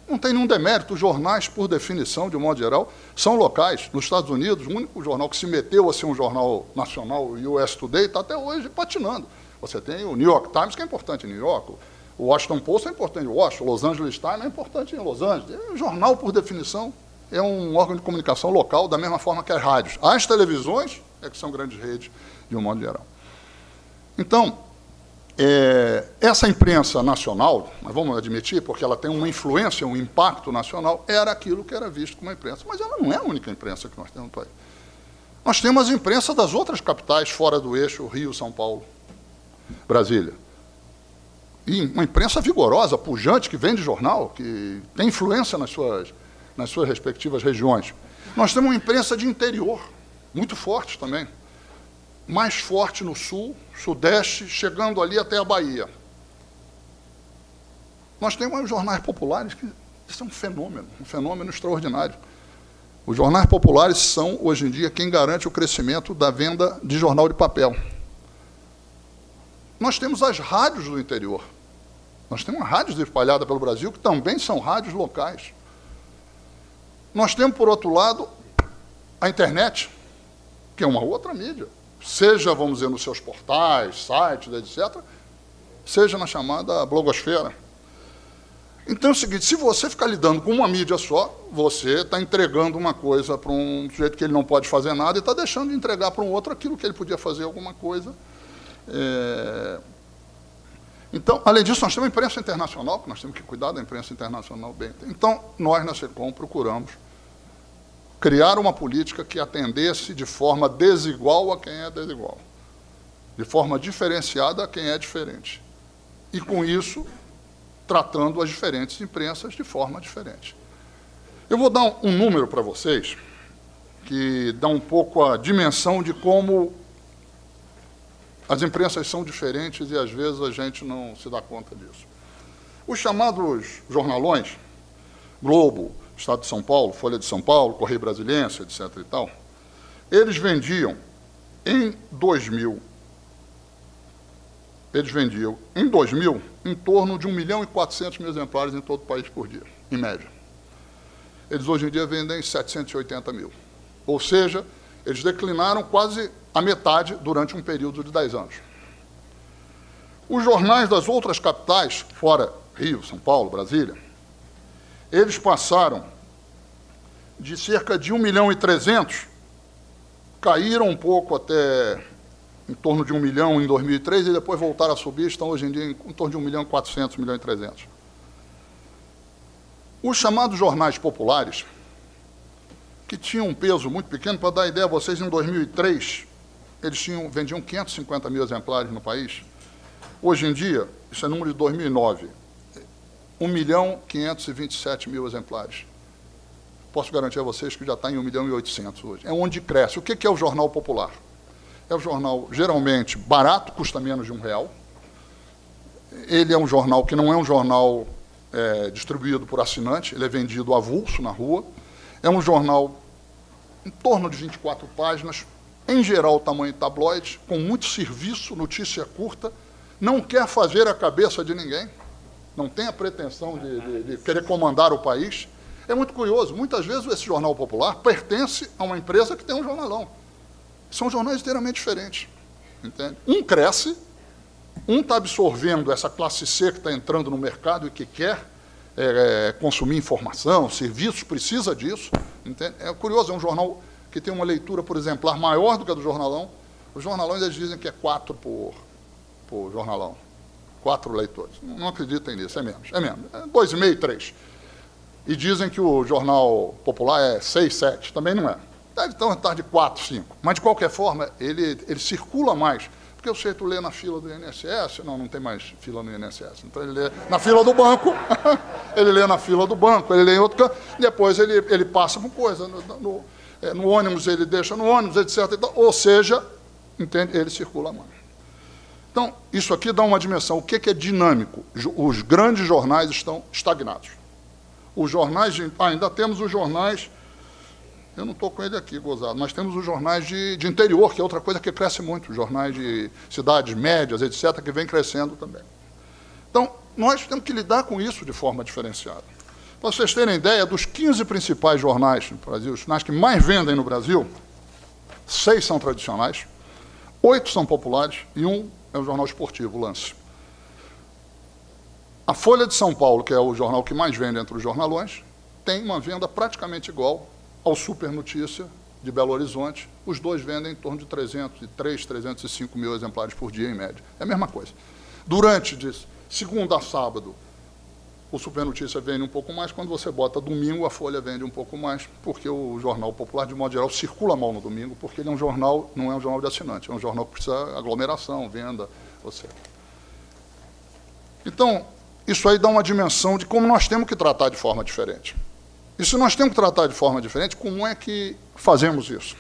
Não tem nenhum demérito, os jornais, por definição, de um modo geral, são locais. Nos Estados Unidos, o único jornal que se meteu a ser um jornal nacional, o US Today, está até hoje patinando. Você tem o New York Times, que é importante em New York, o Washington Post é importante em Washington, o Los Angeles Times é importante em Los Angeles. O jornal, por definição, é um órgão de comunicação local, da mesma forma que as rádios. As televisões é que são grandes redes, de um modo geral. Então, essa imprensa nacional, nós vamos admitir, porque ela tem uma influência, um impacto nacional, era aquilo que era visto como imprensa. Mas ela não é a única imprensa que nós temos no país. Nós temos as imprensas das outras capitais fora do eixo, Rio, São Paulo, Brasília. E uma imprensa vigorosa, pujante, que vende jornal, que tem influência nas suas respectivas regiões. Nós temos uma imprensa de interior, muito forte também. Mais forte no sul, sudeste, chegando ali até a Bahia. Nós temos os jornais populares, que isso é um fenômeno extraordinário. Os jornais populares são, hoje em dia, quem garante o crescimento da venda de jornal de papel. Nós temos as rádios do interior. Nós temos rádios espalhadas pelo Brasil, que também são rádios locais. Nós temos, por outro lado, a internet, que é uma outra mídia. Seja, vamos dizer, nos seus portais, sites, etc., seja na chamada blogosfera. Então é o seguinte, se você ficar lidando com uma mídia só, você está entregando uma coisa para um sujeito que ele não pode fazer nada e está deixando de entregar para um outro aquilo que ele podia fazer alguma coisa. Então, além disso, nós temos a imprensa internacional, que nós temos que cuidar da imprensa internacional bem. Então, nós, na SECOM, procuramos criar uma política que atendesse de forma desigual a quem é desigual, de forma diferenciada a quem é diferente. E, com isso, tratando as diferentes imprensas de forma diferente. Eu vou dar um número para vocês, que dá um pouco a dimensão de como as imprensas são diferentes e, às vezes, a gente não se dá conta disso. Os chamados jornalões, Globo, Estado de São Paulo, Folha de São Paulo, Correio Brasiliense, etc. e tal, eles vendiam em 2000 em torno de 1.400.000 exemplares em todo o país por dia, em média. Eles hoje em dia vendem 780 mil. Ou seja, eles declinaram quase a metade durante um período de 10 anos. Os jornais das outras capitais, fora Rio, São Paulo, Brasília, eles passaram de cerca de 1.300.000, caíram um pouco até em torno de 1 milhão em 2003 e depois voltaram a subir, estão hoje em dia em torno de 1.400.000, 1.300.000. Os chamados jornais populares, que tinham um peso muito pequeno, para dar ideia a vocês, em 2003, eles vendiam 550 mil exemplares no país. Hoje em dia, isso é número de 2009, 1.527.000 exemplares. Posso garantir a vocês que já está em 1.800.000 hoje. É onde cresce. O que é o jornal popular? É um jornal, geralmente, barato, custa menos de R$1. Ele é um jornal que não é um jornal distribuído por assinante, ele é vendido avulso na rua. É um jornal em torno de 24 páginas, em geral tamanho tabloide, com muito serviço, notícia curta, não quer fazer a cabeça de ninguém, não tem a pretensão de querer comandar o país. É muito curioso, muitas vezes esse jornal popular pertence a uma empresa que tem um jornalão. São jornais inteiramente diferentes, entende? Um cresce, um está absorvendo essa classe C que está entrando no mercado e que quer consumir informação, serviços, precisa disso, entende? É curioso, é um jornal que tem uma leitura, por exemplar, maior do que a do jornalão. Os jornalões, eles dizem que é 4 por jornalão. 4 leitores. Não acreditem nisso, é menos. É 2,5, 3. E dizem que o jornal popular é 6, 7. Também não é. Deve estar de 4, 5. Mas, de qualquer forma, ele circula mais. Porque o sujeito lê na fila do INSS, não tem mais fila no INSS. Então, ele lê na fila do banco, ele lê na fila do banco, ele lê em outro canto, depois ele passa por coisa. No ônibus, ele deixa no ônibus, etc. Ou seja, entende? Ele circula mais. Então, isso aqui dá uma dimensão. O que é dinâmico? Os grandes jornais estão estagnados. Os jornais, ainda temos os jornais Eu não estou com ele aqui, gozado. Nós temos os jornais de interior, que é outra coisa que cresce muito, os jornais de cidades médias, etc., que vem crescendo também. Então, nós temos que lidar com isso de forma diferenciada. Para vocês terem ideia, dos 15 principais jornais no Brasil, os jornais que mais vendem no Brasil, 6 são tradicionais, 8 são populares e 1 é o jornal esportivo, o Lance. A Folha de São Paulo, que é o jornal que mais vende entre os jornalões, tem uma venda praticamente igual ao Super Notícia de Belo Horizonte. Os dois vendem em torno de 303, 305 mil exemplares por dia, em média. É a mesma coisa. Durante de segunda a sábado, o Super Notícia vende um pouco mais. Quando você bota domingo, a Folha vende um pouco mais, porque o Jornal Popular, de modo geral, circula mal no domingo, porque ele é um jornal, não é um jornal de assinante, é um jornal que precisa aglomeração, venda, etc. Então, isso aí dá uma dimensão de como nós temos que tratar de forma diferente. E se nós temos que tratar de forma diferente, como é que fazemos isso?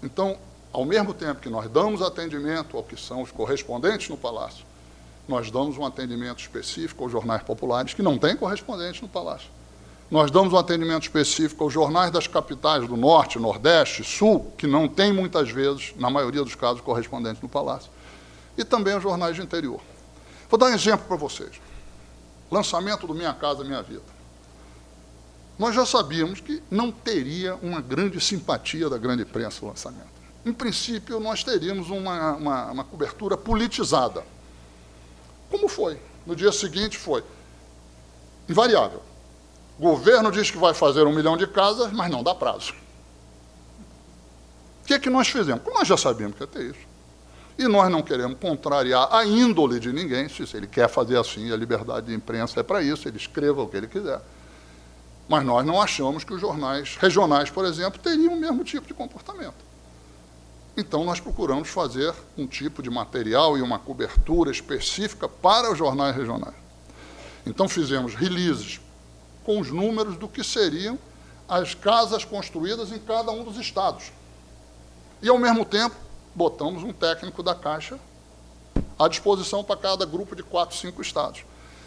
Então, ao mesmo tempo que nós damos atendimento ao que são os correspondentes no Palácio, nós damos um atendimento específico aos jornais populares, que não tem correspondente no Palácio. Nós damos um atendimento específico aos jornais das capitais do Norte, Nordeste, Sul, que não tem, muitas vezes, na maioria dos casos, correspondente no Palácio. E também aos jornais de interior. Vou dar um exemplo para vocês. Lançamento do Minha Casa Minha Vida. Nós já sabíamos que não teria uma grande simpatia da grande imprensa o lançamento. Em princípio, nós teríamos uma cobertura politizada. Como foi? No dia seguinte foi invariável. O governo diz que vai fazer 1 milhão de casas, mas não dá prazo. O que é que nós fizemos? Porque nós já sabíamos que ia ter isso. E nós não queremos contrariar a índole de ninguém. Se ele quer fazer assim, a liberdade de imprensa é para isso, ele escreva o que ele quiser. Mas nós não achamos que os jornais regionais, por exemplo, teriam o mesmo tipo de comportamento. Então, nós procuramos fazer um tipo de material e uma cobertura específica para os jornais regionais. Então, fizemos releases com os números do que seriam as casas construídas em cada um dos estados. E, ao mesmo tempo, botamos um técnico da Caixa à disposição para cada grupo de 4, 5 estados.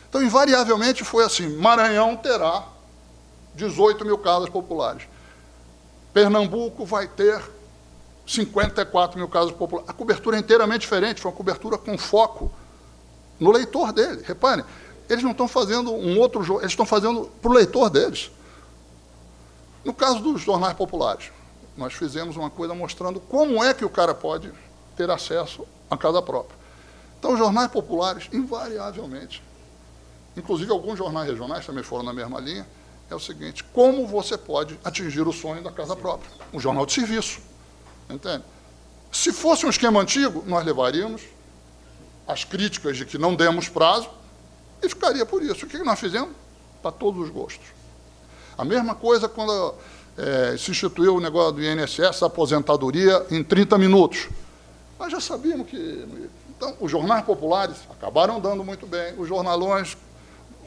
Então, invariavelmente, foi assim: Maranhão terá 18 mil casas populares. Pernambuco vai ter 54 mil casas populares. A cobertura é inteiramente diferente, foi uma cobertura com foco no leitor dele. Reparem, eles não estão fazendo um outro jogo, eles estão fazendo para o leitor deles. No caso dos jornais populares, nós fizemos uma coisa mostrando como é que o cara pode ter acesso à casa própria. Então, os jornais populares, invariavelmente, inclusive alguns jornais regionais também foram na mesma linha, é o seguinte: como você pode atingir o sonho da casa própria? Um jornal de serviço. Entende? Se fosse um esquema antigo, nós levaríamos as críticas de que não demos prazo e ficaria por isso. O que nós fizemos? Para todos os gostos. A mesma coisa quando se instituiu o negócio do INSS, a aposentadoria em 30 minutos. Nós já sabíamos que... Então, os jornais populares acabaram dando muito bem, os jornalões...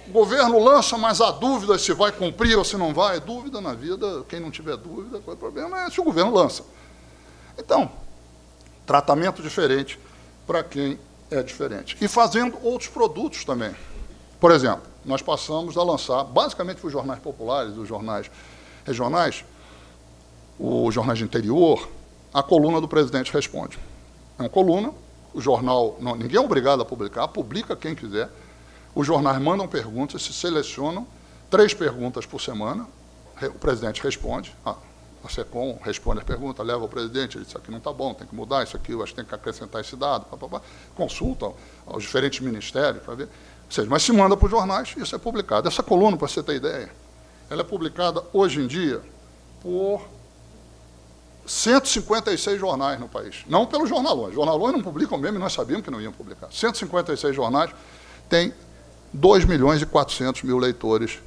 O governo lança, mas há dúvida se vai cumprir ou se não vai. Dúvida na vida, quem não tiver dúvida, qual é o problema? É se o governo lança. Então, tratamento diferente para quem é diferente. E fazendo outros produtos também. Por exemplo, nós passamos a lançar, basicamente para os jornais populares, os jornais regionais, os jornais de interior, a coluna do Presidente Responde. É uma coluna, o jornal, ninguém é obrigado a publicar, publica quem quiser. Os jornais mandam perguntas, se selecionam 3 perguntas por semana, o presidente responde, a SECOM responde a pergunta, leva ao presidente, ele diz: isso aqui não está bom, tem que mudar, isso aqui eu acho que tem que acrescentar esse dado, consulta aos diferentes ministérios para ver. Ou seja, mas se manda para os jornais, isso é publicado. Essa coluna, para você ter ideia, ela é publicada hoje em dia por 156 jornais no país, não pelos jornalões. Jornalões não publicam mesmo, e nós sabíamos que não iam publicar. 156 jornais têm 2.400.000 leitores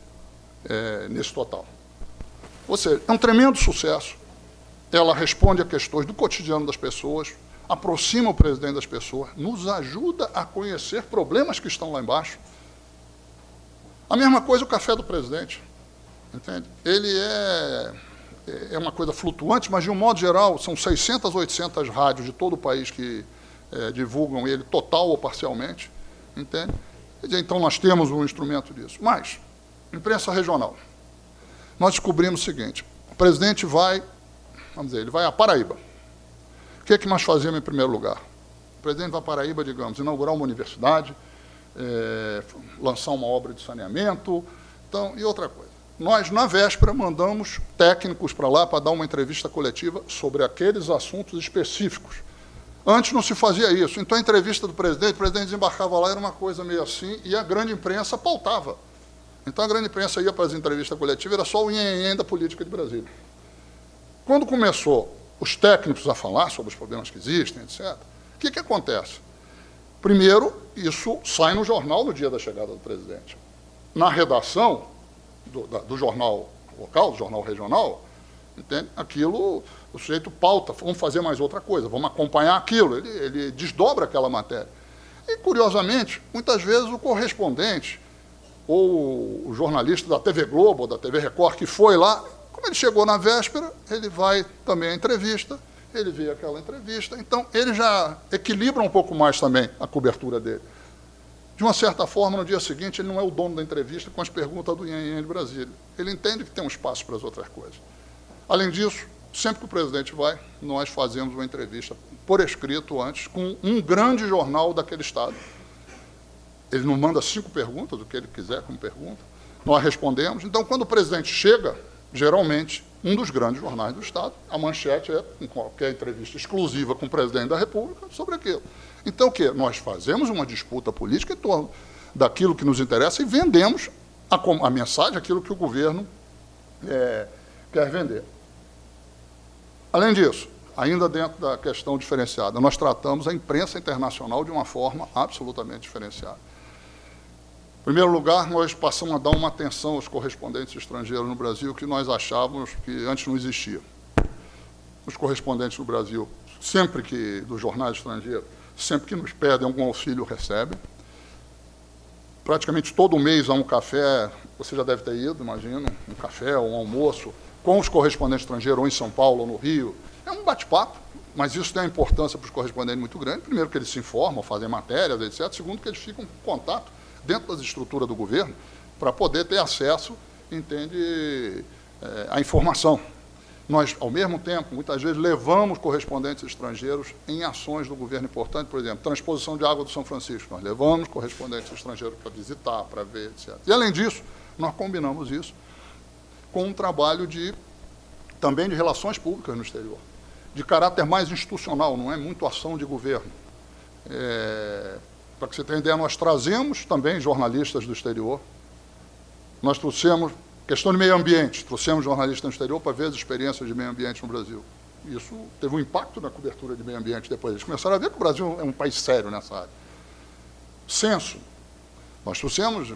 nesse total. Ou seja, é um tremendo sucesso. Ela responde a questões do cotidiano das pessoas, aproxima o presidente das pessoas, nos ajuda a conhecer problemas que estão lá embaixo. A mesma coisa o Café do Presidente. Entende? Ele é uma coisa flutuante, mas, de um modo geral, são 600, 800 rádios de todo o país que divulgam ele, total ou parcialmente. Entende? Então, nós temos um instrumento disso. Mas, imprensa regional. Nós descobrimos o seguinte: O presidente vai, vamos dizer, ele vai a Paraíba. O que é que nós fazemos em primeiro lugar? O presidente vai a Paraíba, digamos, inaugurar uma universidade, lançar uma obra de saneamento, então, e outra coisa. Nós, na véspera, mandamos técnicos para lá para dar uma entrevista coletiva sobre aqueles assuntos específicos. Antes não se fazia isso. Então, a entrevista do presidente, o presidente desembarcava lá, era uma coisa meio assim, e a grande imprensa pautava. Então, a grande imprensa ia para as entrevistas coletivas, era só o nhenhen da política de Brasília. Quando começou os técnicos a falar sobre os problemas que existem, etc., o que acontece? Primeiro, isso sai no jornal no dia da chegada do presidente. Na redação do jornal local, do jornal regional, entende? Aquilo, o sujeito pauta, vamos fazer mais outra coisa, vamos acompanhar aquilo, ele desdobra aquela matéria. E, curiosamente, muitas vezes o correspondente, ou o jornalista da TV Globo, ou da TV Record, que foi lá, como ele chegou na véspera, ele vai também à entrevista, ele vê aquela entrevista, então ele já equilibra um pouco mais também a cobertura dele. De uma certa forma, no dia seguinte, ele não é o dono da entrevista com as perguntas do nhenhen de Brasília. Ele entende que tem um espaço para as outras coisas. Além disso, sempre que o presidente vai, nós fazemos uma entrevista por escrito antes com um grande jornal daquele estado. Ele nos manda 5 perguntas, o que ele quiser como pergunta, nós respondemos. Então, quando o presidente chega, geralmente, um dos grandes jornais do estado, a manchete é com qualquer entrevista exclusiva com o presidente da República sobre aquilo. Então, o quê? Nós fazemos uma disputa política em torno daquilo que nos interessa e vendemos a mensagem, aquilo que o governo quer vender. Além disso, ainda dentro da questão diferenciada, nós tratamos a imprensa internacional de uma forma absolutamente diferenciada. Em primeiro lugar, nós passamos a dar uma atenção aos correspondentes estrangeiros no Brasil que nós achávamos que antes não existia. Os correspondentes do Brasil, sempre que, dos jornais estrangeiros, sempre que nos pedem algum auxílio, recebem. Praticamente todo mês há um café, você já deve ter ido, imagino, um café ou um almoço, com os correspondentes estrangeiros, ou em São Paulo ou no Rio. É um bate-papo, mas isso tem uma importância para os correspondentes muito grande. Primeiro, que eles se informam, fazem matérias, etc. Segundo, que eles ficam com contato dentro das estruturas do governo para poder ter acesso, entende, à informação. Nós, ao mesmo tempo, muitas vezes, levamos correspondentes estrangeiros em ações do governo importante, por exemplo, transposição de água do São Francisco. Nós levamos correspondentes estrangeiros para visitar, para ver, etc. E, além disso, nós combinamos isso com um trabalho também de relações públicas no exterior, de caráter mais institucional, não é muito ação de governo. Para que você tenha ideia, nós trazemos também jornalistas do exterior, nós trouxemos questão de meio ambiente, trouxemos jornalistas no exterior para ver as experiências de meio ambiente no Brasil. Isso teve um impacto na cobertura de meio ambiente depois. Eles começaram a ver que o Brasil é um país sério nessa área. Censo. Nós trouxemos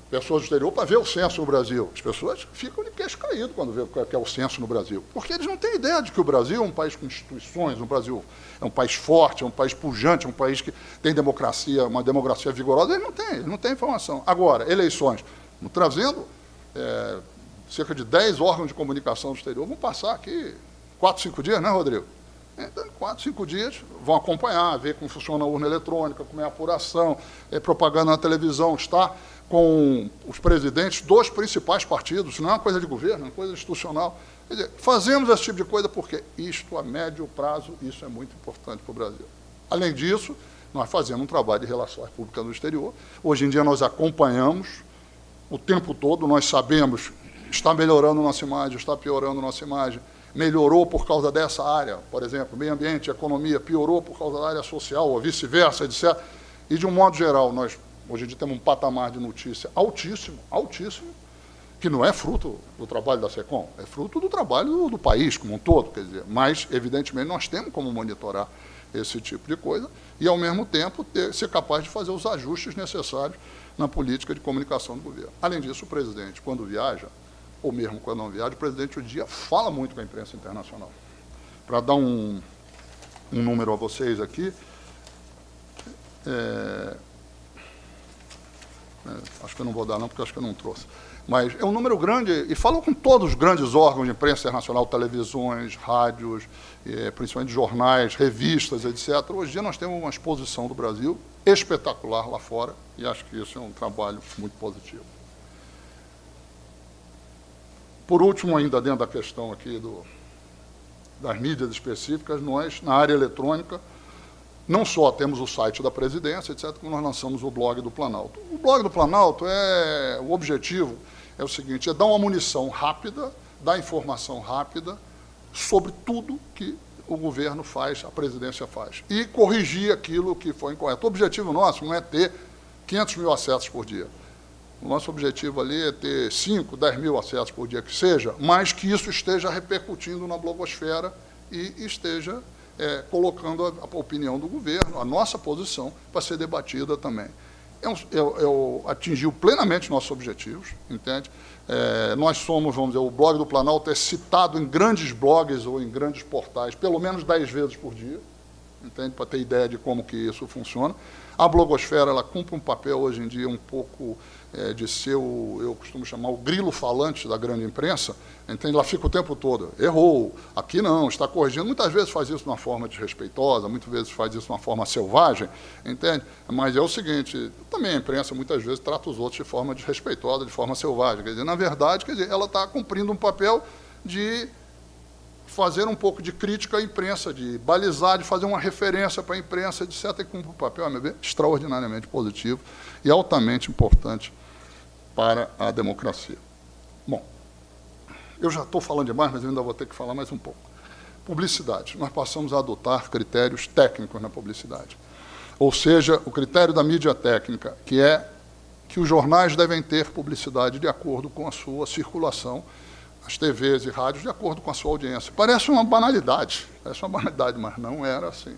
pessoas do exterior para ver o censo no Brasil. As pessoas ficam de queixo caído quando vê o que é o censo no Brasil. Porque eles não têm ideia de que o Brasil é um país com instituições, o Brasil é um país forte, é um país pujante, é um país que tem democracia, uma democracia vigorosa. Eles não têm informação. Agora, eleições. Estamos trazendo cerca de 10 órgãos de comunicação do exterior. Vão passar aqui 4, 5 dias, né, Rodrigo? Então, em 4, 5 dias, vão acompanhar, ver como funciona a urna eletrônica, como é a apuração, propaganda na televisão, está com os presidentes dos principais partidos, não é uma coisa de governo, é uma coisa institucional. Quer dizer, fazemos esse tipo de coisa porque isto, a médio prazo, isso é muito importante para o Brasil. Além disso, nós fazemos um trabalho de relações públicas no exterior. Hoje em dia, nós acompanhamos o tempo todo, nós sabemos, está melhorando nossa imagem, está piorando nossa imagem, melhorou por causa dessa área, por exemplo, meio ambiente, economia, piorou por causa da área social, ou vice-versa, etc. E, de um modo geral, nós, hoje em dia, temos um patamar de notícia altíssimo, altíssimo, que não é fruto do trabalho da SECOM, é fruto do trabalho do país como um todo, quer dizer, mas, evidentemente, nós temos como monitorar esse tipo de coisa e, ao mesmo tempo, ser capaz de fazer os ajustes necessários na política de comunicação do governo. Além disso, o presidente, quando viaja, ou mesmo quando não viaja, o presidente, hoje em dia, fala muito com a imprensa internacional. Para dar um número a vocês aqui, acho que eu não vou dar não, porque acho que eu não trouxe, mas é um número grande, e falou com todos os grandes órgãos de imprensa internacional, televisões, rádios, principalmente jornais, revistas, etc. Hoje em dia nós temos uma exposição do Brasil espetacular lá fora, e acho que isso é um trabalho muito positivo. Por último, ainda dentro da questão aqui das mídias específicas, nós, na área eletrônica, não só temos o site da presidência, etc., como nós lançamos o blog do Planalto. O blog do Planalto, o objetivo é o seguinte, é dar uma munição rápida, dar informação rápida sobre tudo que o governo faz, a presidência faz, e corrigir aquilo que foi incorreto. O objetivo nosso não é ter 500 mil acessos por dia. O nosso objetivo ali é ter 5, 10 mil acessos por dia que seja, mas que isso esteja repercutindo na blogosfera e esteja colocando a opinião do governo, a nossa posição, para ser debatida também. Atingiu plenamente nossos objetivos, entende? Nós somos, vamos dizer, o blog do Planalto é citado em grandes blogs ou em grandes portais, pelo menos 10 vezes por dia, entende? Para ter ideia de como que isso funciona. A blogosfera, ela cumpre um papel hoje em dia um pouco de ser eu costumo chamar o grilo falante da grande imprensa, entende? Ela fica o tempo todo, errou, aqui não, está corrigindo. Muitas vezes faz isso de uma forma desrespeitosa, muitas vezes faz isso de uma forma selvagem, entende? Mas é o seguinte, também a imprensa muitas vezes trata os outros de forma desrespeitosa, de forma selvagem. Quer dizer, na verdade, ela está cumprindo um papel de fazer um pouco de crítica à imprensa, de balizar, de fazer uma referência para a imprensa, etc., e cumpre um papel, a meu ver, extraordinariamente positivo e altamente importante para a democracia. Bom, eu já estou falando demais, mas eu ainda vou ter que falar mais um pouco. Publicidade. Nós passamos a adotar critérios técnicos na publicidade. Ou seja, o critério da mídia técnica, que é que os jornais devem ter publicidade de acordo com a sua circulação, as TVs e rádios de acordo com a sua audiência. Parece uma banalidade, mas não era assim.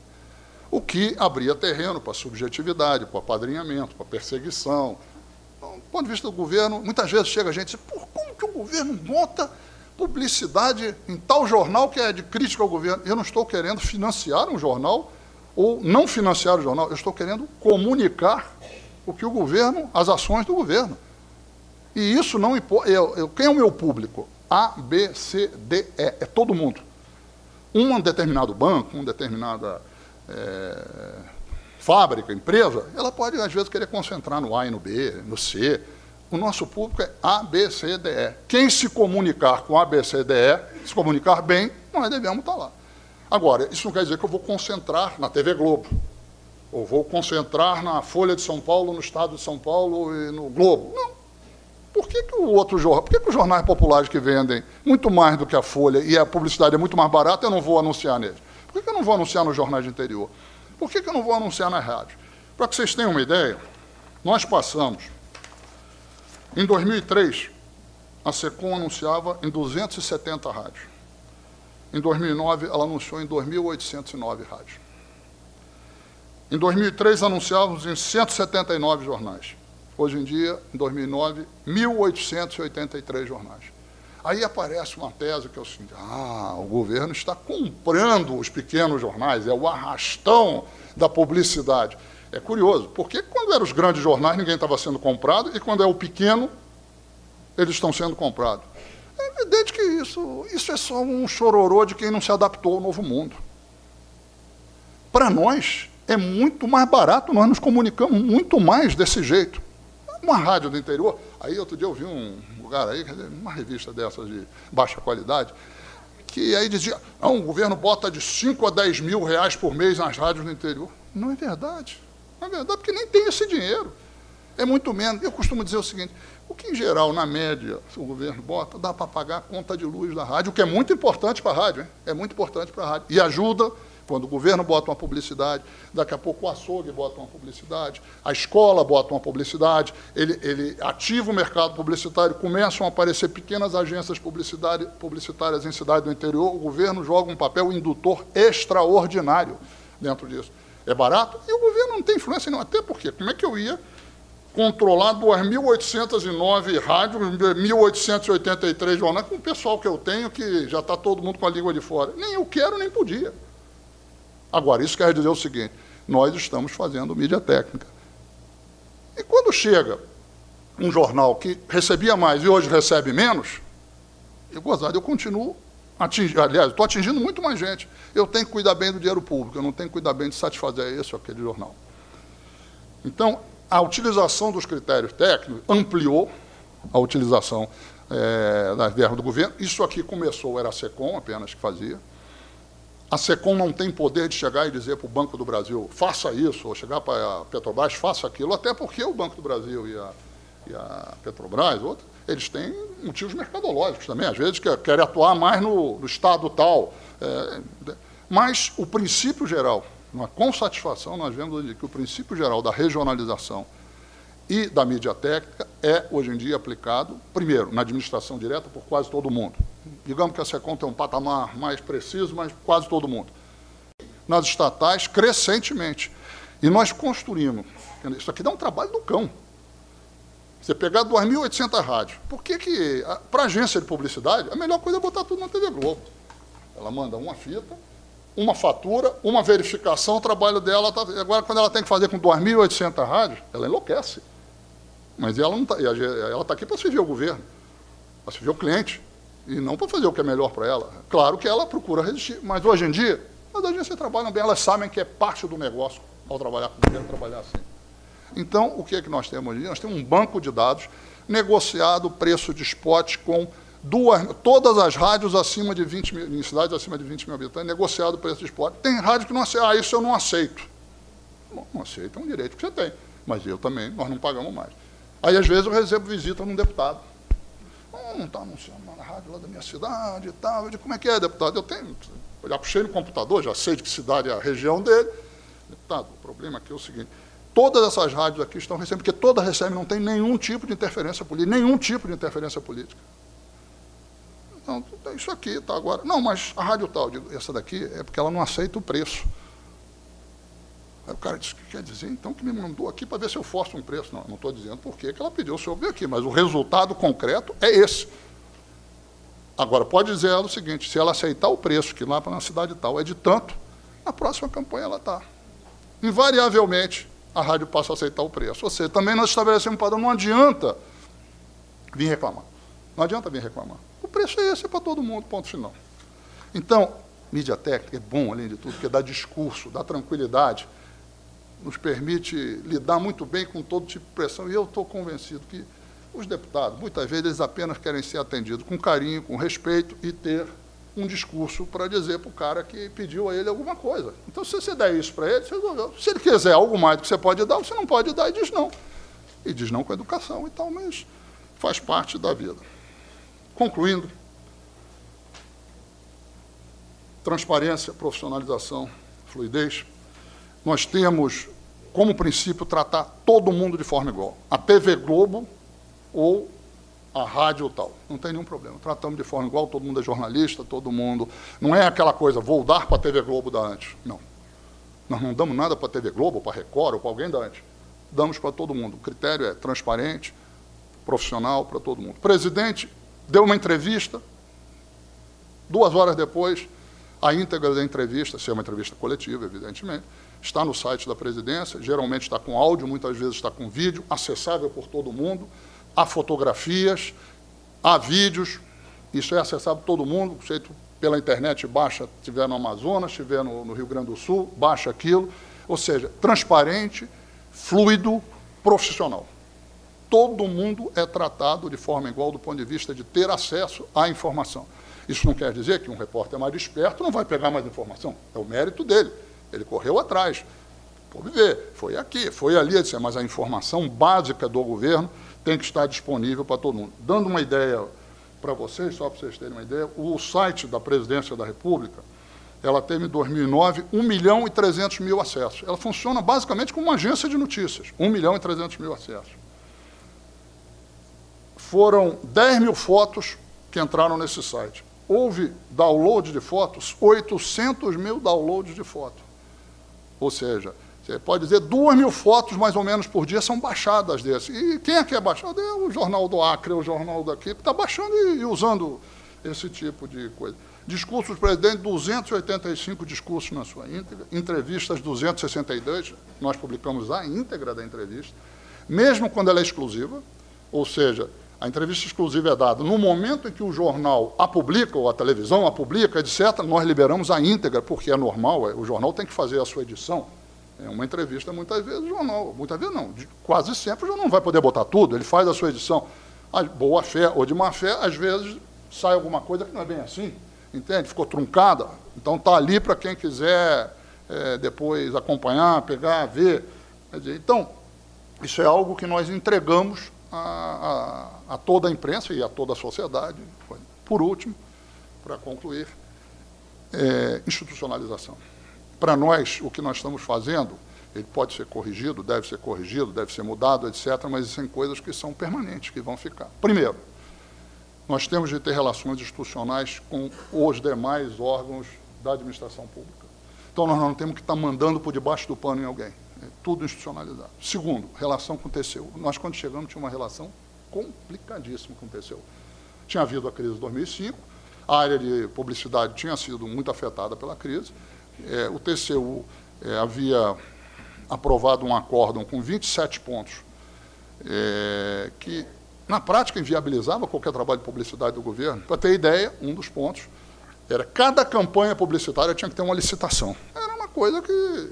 O que abria terreno para subjetividade, para apadrinhamento, para perseguição. Do ponto de vista do governo, muitas vezes chega a gente e diz, como que o governo monta publicidade em tal jornal que é de crítica ao governo? Eu não estou querendo financiar um jornal ou não financiar o jornal, eu estou querendo comunicar o que o governo, as ações do governo. E isso não importa. Quem é o meu público? A, B, C, D, E. É todo mundo. Um determinado banco, uma determinada fábrica, empresa, ela pode, às vezes, querer concentrar no A e no B, no C. O nosso público é A, B, C, D, E. Quem se comunicar com A, B, C, D, E, se comunicar bem, nós devemos estar lá. Agora, isso não quer dizer que eu vou concentrar na TV Globo, ou vou concentrar na Folha de São Paulo, no Estado de São Paulo e no Globo. Não. Por que os jornais populares que vendem muito mais do que a Folha e a publicidade é muito mais barata, eu não vou anunciar neles? Por que eu não vou anunciar nos jornais de interior? Por que eu não vou anunciar nas rádios? Para que vocês tenham uma ideia, nós passamos, em 2003, a SECOM anunciava em 270 rádios. Em 2009, ela anunciou em 2.809 rádios. Em 2003, anunciávamos em 179 jornais. Hoje em dia, em 2009, 1.883 jornais. Aí aparece uma tese que é o seguinte, o governo está comprando os pequenos jornais, é o arrastão da publicidade. É curioso, porque quando eram os grandes jornais, ninguém estava sendo comprado, e quando é o pequeno, eles estão sendo comprados. É evidente que isso é só um chororô de quem não se adaptou ao novo mundo. Para nós, é muito mais barato, nós nos comunicamos muito mais desse jeito. Uma rádio do interior, aí outro dia eu vi um lugar aí, uma revista dessas de baixa qualidade, que aí dizia, o governo bota de 5 a 10 mil reais por mês nas rádios do interior. Não é verdade. Não é verdade, porque nem tem esse dinheiro. É muito menos. Eu costumo dizer o seguinte, o que em geral, na média, se o governo bota, dá para pagar a conta de luz da rádio, o que é muito importante para a rádio, hein? É muito importante para a rádio. E ajuda. Quando o governo bota uma publicidade, daqui a pouco o açougue bota uma publicidade, a escola bota uma publicidade, ele ativa o mercado publicitário, começam a aparecer pequenas agências publicitárias em cidades do interior, o governo joga um papel indutor extraordinário dentro disso. É barato? E o governo não tem influência nenhuma. Até porque, como é que eu ia controlar 2.809 rádios, 1.883 jornais, com o pessoal que eu tenho, que já está todo mundo com a língua de fora? Nem eu quero, nem podia. Agora, isso quer dizer o seguinte, nós estamos fazendo mídia técnica. E quando chega um jornal que recebia mais e hoje recebe menos, eu continuo atingindo, aliás, estou atingindo muito mais gente. Eu tenho que cuidar bem do dinheiro público, eu não tenho que cuidar bem de satisfazer esse ou aquele jornal. Então, a utilização dos critérios técnicos ampliou a utilização das verbas do governo. Isso aqui começou, era a SECOM apenas que fazia. A SECOM não tem poder de chegar e dizer para o Banco do Brasil, faça isso, ou chegar para a Petrobras, faça aquilo, até porque o Banco do Brasil e a Petrobras, eles têm motivos mercadológicos também, às vezes querem atuar mais no estado tal. Mas o princípio geral, com satisfação, nós vemos hoje que o princípio geral da regionalização e da mídia técnica é, hoje em dia, aplicado, primeiro, na administração direta por quase todo mundo. Digamos que a SECOM tem um patamar mais preciso, mas quase todo mundo. Nas estatais, crescentemente. E nós construímos. Isso aqui dá um trabalho do cão. Você pegar 2.800 rádios. Por que para a agência de publicidade, a melhor coisa é botar tudo na TV Globo. Ela manda uma fita, uma fatura, uma verificação, o trabalho dela. Agora, quando ela tem que fazer com 2.800 rádios, ela enlouquece. Mas ela está aqui para servir o governo, para servir o cliente, e não para fazer o que é melhor para ela. Claro que ela procura resistir, mas hoje em dia, as agências trabalham bem, elas sabem que é parte do negócio ao trabalhar com o governo, trabalhar assim. Então, o que é que nós temos hoje? Nós temos um banco de dados negociado preço de spot com todas as rádios acima de 20 mil, em cidades acima de 20 mil habitantes, negociado preço de spot. Tem rádio que não aceita, isso eu não aceito. Bom, não aceita, é um direito que você tem, mas eu também, nós não pagamos mais. Aí, às vezes, eu recebo visita num deputado. Não está anunciando na rádio lá da minha cidade e tal. Eu digo, como é que é, deputado? Eu já puxei no computador, já sei de que cidade é a região dele. Deputado, o problema aqui é o seguinte, todas essas rádios aqui estão recebendo, porque todas recebem, não tem nenhum tipo de interferência política, nenhum tipo de interferência política. Então, isso aqui está agora. Não, mas a rádio tal, eu digo, essa daqui é porque ela não aceita o preço. Aí o cara disse, o que quer dizer? Então, que me mandou aqui para ver se eu forço um preço. Não estou dizendo por que ela pediu o senhor vir aqui, mas o resultado concreto é esse. Agora, pode dizer ela o seguinte, se ela aceitar o preço, que lá na cidade tal é de tanto, na próxima campanha ela está. Invariavelmente, a rádio passa a aceitar o preço. Ou seja, também nós estabelecemos um padrão, não adianta vir reclamar. Não adianta vir reclamar. O preço é esse, é para todo mundo, ponto final. Então, mídia técnica é bom, além de tudo, porque dá discurso, dá tranquilidade, nos permite lidar muito bem com todo tipo de pressão. E eu estou convencido que os deputados, muitas vezes, eles apenas querem ser atendidos com carinho, com respeito e ter um discurso para dizer para o cara que pediu a ele alguma coisa. Então, se você der isso para ele, você resolveu. Se ele quiser algo mais do que você pode dar, você não pode dar e diz não. E diz não com educação e tal, mas faz parte da vida. Concluindo, transparência, profissionalização, fluidez. Nós temos como princípio tratar todo mundo de forma igual. A TV Globo ou a rádio tal. Não tem nenhum problema. Tratamos de forma igual, todo mundo é jornalista, todo mundo... Não é aquela coisa, vou dar para a TV Globo da antes. Não. Nós não damos nada para a TV Globo, para a Record, ou para alguém da antes. Damos para todo mundo. O critério é transparente, profissional, para todo mundo. O presidente deu uma entrevista, 2 horas depois, a íntegra da entrevista, se é uma entrevista coletiva, evidentemente, está no site da presidência, geralmente está com áudio, muitas vezes está com vídeo, acessável por todo mundo, há fotografias, há vídeos, isso é acessável por todo mundo, feito pela internet, baixa, se estiver no Amazonas, se estiver no Rio Grande do Sul, baixa aquilo, ou seja, transparente, fluido, profissional. Todo mundo é tratado de forma igual do ponto de vista de ter acesso à informação. Isso não quer dizer que um repórter mais esperto não vai pegar mais informação, é o mérito dele. Ele correu atrás, pode ver, foi aqui, foi ali, mas a informação básica do governo tem que estar disponível para todo mundo. Dando uma ideia para vocês, só para vocês terem uma ideia, o site da Presidência da República, ela teve em 2009 1.300.000 acessos. Ela funciona basicamente como uma agência de notícias, 1.300.000 acessos. Foram 10.000 fotos que entraram nesse site. Houve download de fotos, 800.000 downloads de foto. Ou seja, você pode dizer 2.000 fotos, mais ou menos, por dia são baixadas desse. E quem é que é baixado? É o Jornal do Acre, o Jornal daqui, que está baixando e usando esse tipo de coisa. Discursos do presidente, 285 discursos na sua íntegra. Entrevistas, 262. Nós publicamos a íntegra da entrevista. Mesmo quando ela é exclusiva, ou seja, a entrevista exclusiva é dada no momento em que o jornal a publica, ou a televisão a publica, etc., nós liberamos a íntegra, porque é normal, o jornal tem que fazer a sua edição. É uma entrevista, muitas vezes, o jornal, muitas vezes não, quase sempre o jornal não vai poder botar tudo, ele faz a sua edição. boa fé ou de má fé, às vezes sai alguma coisa que não é bem assim, entende? Ficou truncada. Então está ali para quem quiser depois acompanhar, pegar, ver. Quer dizer, então, isso é algo que nós entregamos a toda a imprensa e a toda a sociedade. Por último, para concluir, institucionalização. Para nós, o que nós estamos fazendo, ele pode ser corrigido, deve ser mudado, etc., mas são coisas que são permanentes, que vão ficar. Primeiro, nós temos de ter relações institucionais com os demais órgãos da administração pública. Então, nós não temos que estar mandando por debaixo do pano em alguém. É tudo institucionalizado. Segundo, relação com o TCU. Nós, quando chegamos, tínhamos uma relação complicadíssima com o TCU. Tinha havido a crise de 2005, a área de publicidade tinha sido muito afetada pela crise, o TCU havia aprovado um acórdão com 27 pontos, que, na prática, inviabilizava qualquer trabalho de publicidade do governo. Para ter ideia, um dos pontos era cada campanha publicitária tinha que ter uma licitação. Era uma coisa que,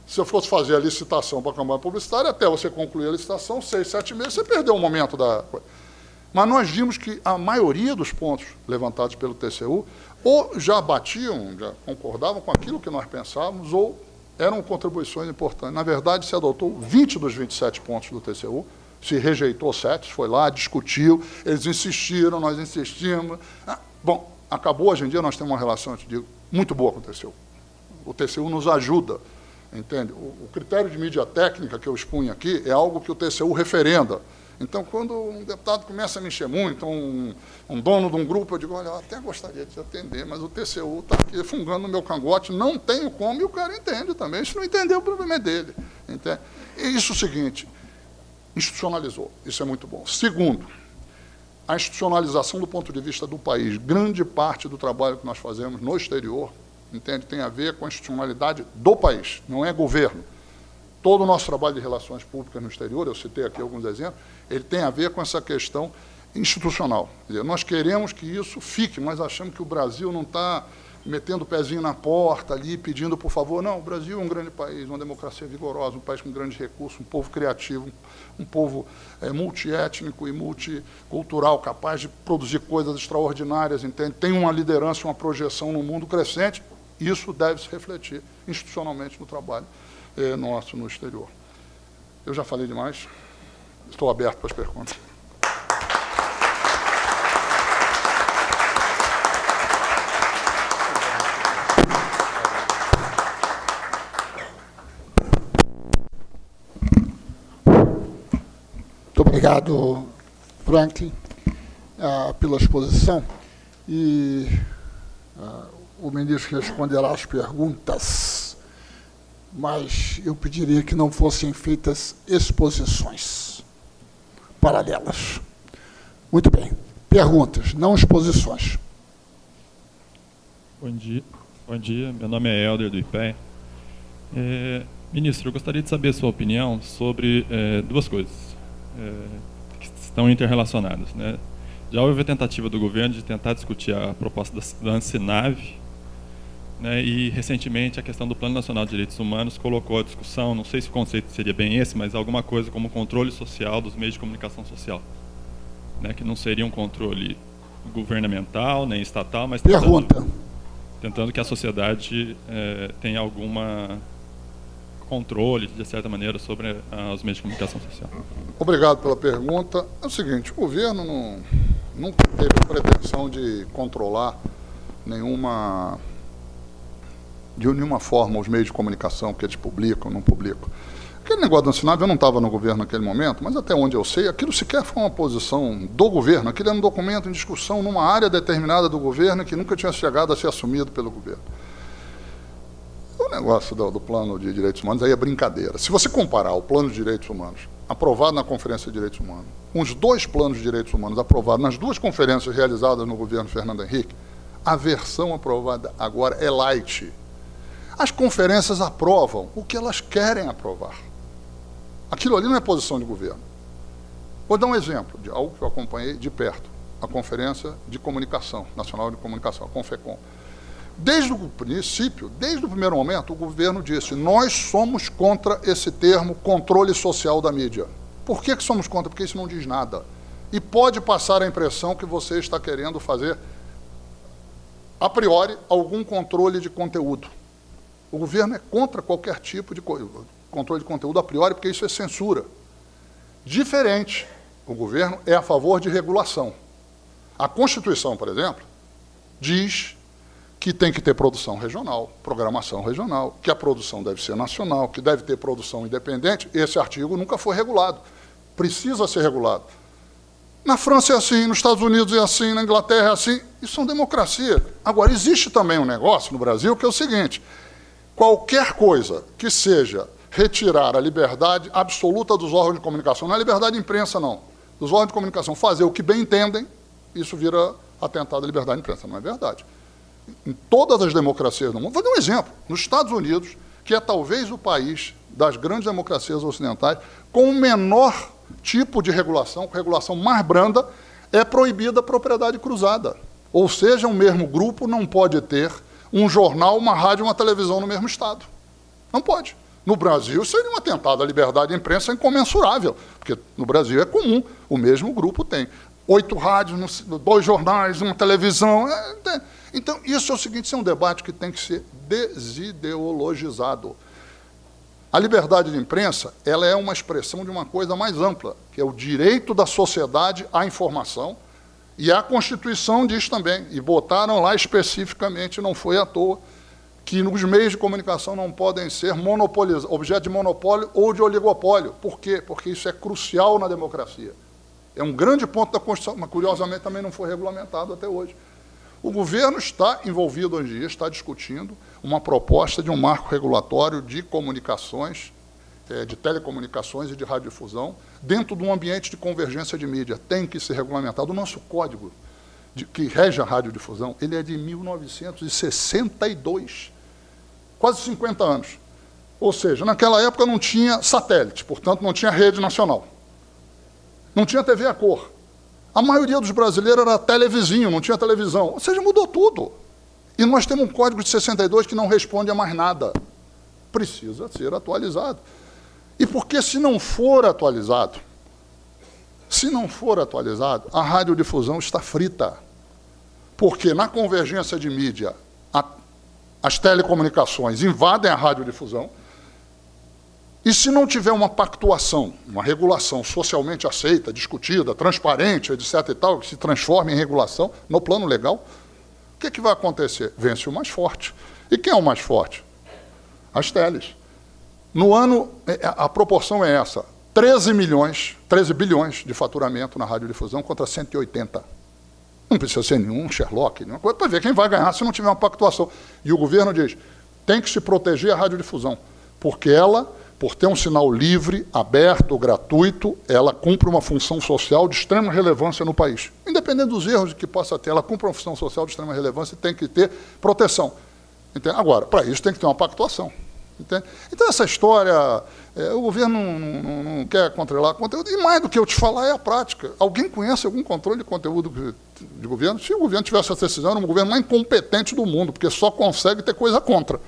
se eu fosse fazer a licitação para a campanha publicitária, até você concluir a licitação, 6, 7 meses, você perdeu o momento da coisa. Mas nós vimos que a maioria dos pontos levantados pelo TCU ou já batiam, já concordavam com aquilo que nós pensávamos, ou eram contribuições importantes. Na verdade, se adotou 20 dos 27 pontos do TCU, se rejeitou 7, foi lá, discutiu, eles insistiram, nós insistimos. Bom, acabou, hoje em dia nós temos uma relação, eu te digo, muito boa com o TCU. O TCU nos ajuda, entende? O critério de mídia técnica que eu expunho aqui é algo que o TCU referenda. Então, quando um deputado começa a me encher muito, um dono de um grupo, eu digo, olha, eu até gostaria de te atender, mas o TCU está aqui fungando no meu cangote, não tenho como, e o cara entende também. Se não entender, o problema é dele. Entende? E isso é o seguinte, institucionalizou, isso é muito bom. Segundo, a institucionalização do ponto de vista do país. Grande parte do trabalho que nós fazemos no exterior, entende, tem a ver com a institucionalidade do país, não é governo. Todo o nosso trabalho de relações públicas no exterior, eu citei aqui alguns exemplos, ele tem a ver com essa questão institucional. Quer dizer, nós queremos que isso fique, mas achamos que o Brasil não está metendo o pezinho na porta ali, pedindo por favor. Não, o Brasil é um grande país, uma democracia vigorosa, um país com grandes recursos, um povo criativo, um povo multiétnico e multicultural, capaz de produzir coisas extraordinárias, entende? Tem uma liderança, uma projeção no mundo crescente. Isso deve se refletir institucionalmente no trabalho nosso no exterior. Eu já falei demais, estou aberto para as perguntas. Muito obrigado, Franklin, pela exposição. E o ministro responderá às perguntas, mas eu pediria que não fossem feitas exposições paralelas. Muito bem. Perguntas, não exposições. Bom dia. Meu nome é Helder, do IPE. Ministro, eu gostaria de saber a sua opinião sobre duas coisas que estão interrelacionadas, né? Já houve a tentativa do governo de tentar discutir a proposta da Ancinave, né, e, recentemente, a questão do Plano Nacional de Direitos Humanos colocou a discussão, não sei se o conceito seria bem esse, mas alguma coisa como controle social dos meios de comunicação social, né, que não seria um controle governamental, nem estatal, mas tentando que a sociedade tenha alguma controle, de certa maneira, sobre os meios de comunicação social. Obrigado pela pergunta. É o seguinte, o governo nunca teve pretensão de controlar de nenhuma forma os meios de comunicação que eles publicam, não publicam. Aquele negócio da Ancinave, eu não estava no governo naquele momento, mas até onde eu sei, aquilo sequer foi uma posição do governo, aquilo era um documento em discussão numa área determinada do governo que nunca tinha chegado a ser assumido pelo governo. O negócio do plano de direitos humanos aí é brincadeira. Se você comparar o plano de direitos humanos aprovado na Conferência de Direitos Humanos, os dois planos de direitos humanos aprovados nas duas conferências realizadas no governo Fernando Henrique, a versão aprovada agora é light. As conferências aprovam o que elas querem aprovar. Aquilo ali não é posição de governo. Vou dar um exemplo de algo que eu acompanhei de perto, a Conferência de Comunicação, Nacional de Comunicação, a CONFECOM. Desde o princípio, desde o primeiro momento, o governo disse, nós somos contra esse termo controle social da mídia. Por que somos contra? Porque isso não diz nada. E pode passar a impressão que você está querendo fazer, a priori, algum controle de conteúdo. O governo é contra qualquer tipo de controle de conteúdo a priori, porque isso é censura. Diferente, o governo é a favor de regulação. A Constituição, por exemplo, diz que tem que ter produção regional, programação regional, que a produção deve ser nacional, que deve ter produção independente. Esse artigo nunca foi regulado. Precisa ser regulado. Na França é assim, nos Estados Unidos é assim, na Inglaterra é assim. Isso são democracias. Agora, existe também um negócio no Brasil que é o seguinte: qualquer coisa que seja retirar a liberdade absoluta dos órgãos de comunicação, não é liberdade de imprensa, não, dos órgãos de comunicação, fazer o que bem entendem, isso vira atentado à liberdade de imprensa. Não é verdade. Em todas as democracias do mundo, vou dar um exemplo, nos Estados Unidos, que é talvez o país das grandes democracias ocidentais, com o menor tipo de regulação, com regulação mais branda, é proibida a propriedade cruzada. Ou seja, o mesmo grupo não pode ter um jornal, uma rádio e uma televisão no mesmo estado. Não pode. No Brasil, seria um atentado à liberdade de imprensa incomensurável, porque no Brasil é comum, o mesmo grupo tem 8 rádios, 2 jornais, uma televisão. Então, isso é o seguinte, isso é um debate que tem que ser desideologizado. A liberdade de imprensa, ela é uma expressão de uma coisa mais ampla, que é o direito da sociedade à informação, e a Constituição diz também, e botaram lá especificamente, não foi à toa, que nos meios de comunicação não podem ser objeto de monopólio ou de oligopólio. Por quê? Porque isso é crucial na democracia. É um grande ponto da Constituição, mas, curiosamente, também não foi regulamentado até hoje. O governo está envolvido hoje em dia, está discutindo uma proposta de um marco regulatório de comunicações, de telecomunicações e de radiodifusão, dentro de um ambiente de convergência de mídia. Tem que ser regulamentado. O nosso código que rege a radiodifusão, ele é de 1962, quase 50 anos. Ou seja, naquela época não tinha satélite, portanto não tinha rede nacional. Não tinha TV a cor. A maioria dos brasileiros era televizinho, não tinha televisão. Ou seja, mudou tudo. E nós temos um código de 62 que não responde a mais nada. Precisa ser atualizado. E porque se não for atualizado, a radiodifusão está frita. Porque na convergência de mídia, as telecomunicações invadem a radiodifusão, e se não tiver uma pactuação, uma regulação socialmente aceita, discutida, transparente, etc. e tal, que se transforme em regulação no plano legal, o que vai acontecer? Vence o mais forte. E quem é o mais forte? As teles. No ano, a proporção é essa: 13 bilhões de faturamento na radiodifusão contra 180. Não precisa ser nenhum Sherlock, nenhuma coisa, para ver quem vai ganhar se não tiver uma pactuação. E o governo diz, tem que se proteger a radiodifusão, porque ela, por ter um sinal livre, aberto, gratuito, ela cumpre uma função social de extrema relevância no país. Independente dos erros que possa ter, ela cumpre uma função social de extrema relevância e tem que ter proteção. Entende? Agora, para isso tem que ter uma pactuação. Entende? Então, essa história, o governo não quer controlar conteúdo, e mais do que eu te falar é a prática. Alguém conhece algum controle de conteúdo de governo? Se o governo tivesse essa decisão, era um governo mais incompetente do mundo, porque só consegue ter coisa contra.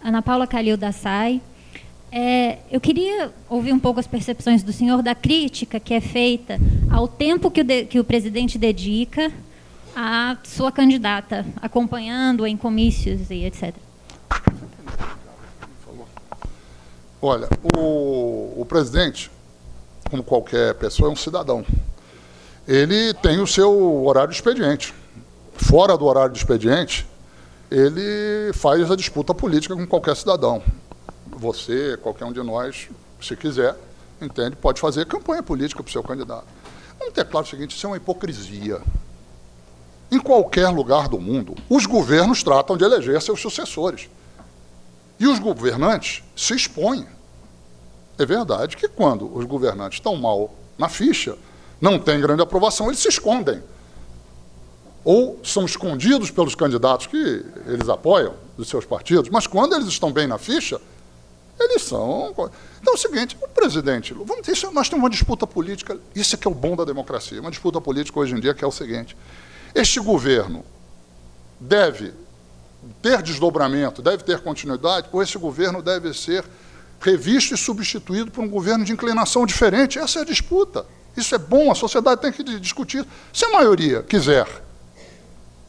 Ana Paula Calil da SAI. Eu queria ouvir um pouco as percepções do senhor da crítica que é feita ao tempo que o presidente dedica à sua candidata, acompanhando-a em comícios e etc. Olha, o presidente, como qualquer pessoa, é um cidadão. Ele tem o seu horário de expediente. Fora do horário de expediente, ele faz a disputa política com qualquer cidadão. Você, qualquer um de nós, se quiser, entende, pode fazer campanha política para o seu candidato. Vamos ter claro o seguinte, isso é uma hipocrisia. Em qualquer lugar do mundo, os governos tratam de eleger seus sucessores. E os governantes se expõem. É verdade que quando os governantes estão mal na ficha, não tem grande aprovação, eles se escondem. Ou são escondidos pelos candidatos que eles apoiam, dos seus partidos, mas quando eles estão bem na ficha, eles são... Então é o seguinte, o presidente, nós temos uma disputa política, isso é que é o bom da democracia, uma disputa política hoje em dia que é o seguinte, este governo deve ter desdobramento, deve ter continuidade, ou esse governo deve ser revisto e substituído por um governo de inclinação diferente. Essa é a disputa. Isso é bom, a sociedade tem que discutir. Se a maioria quiser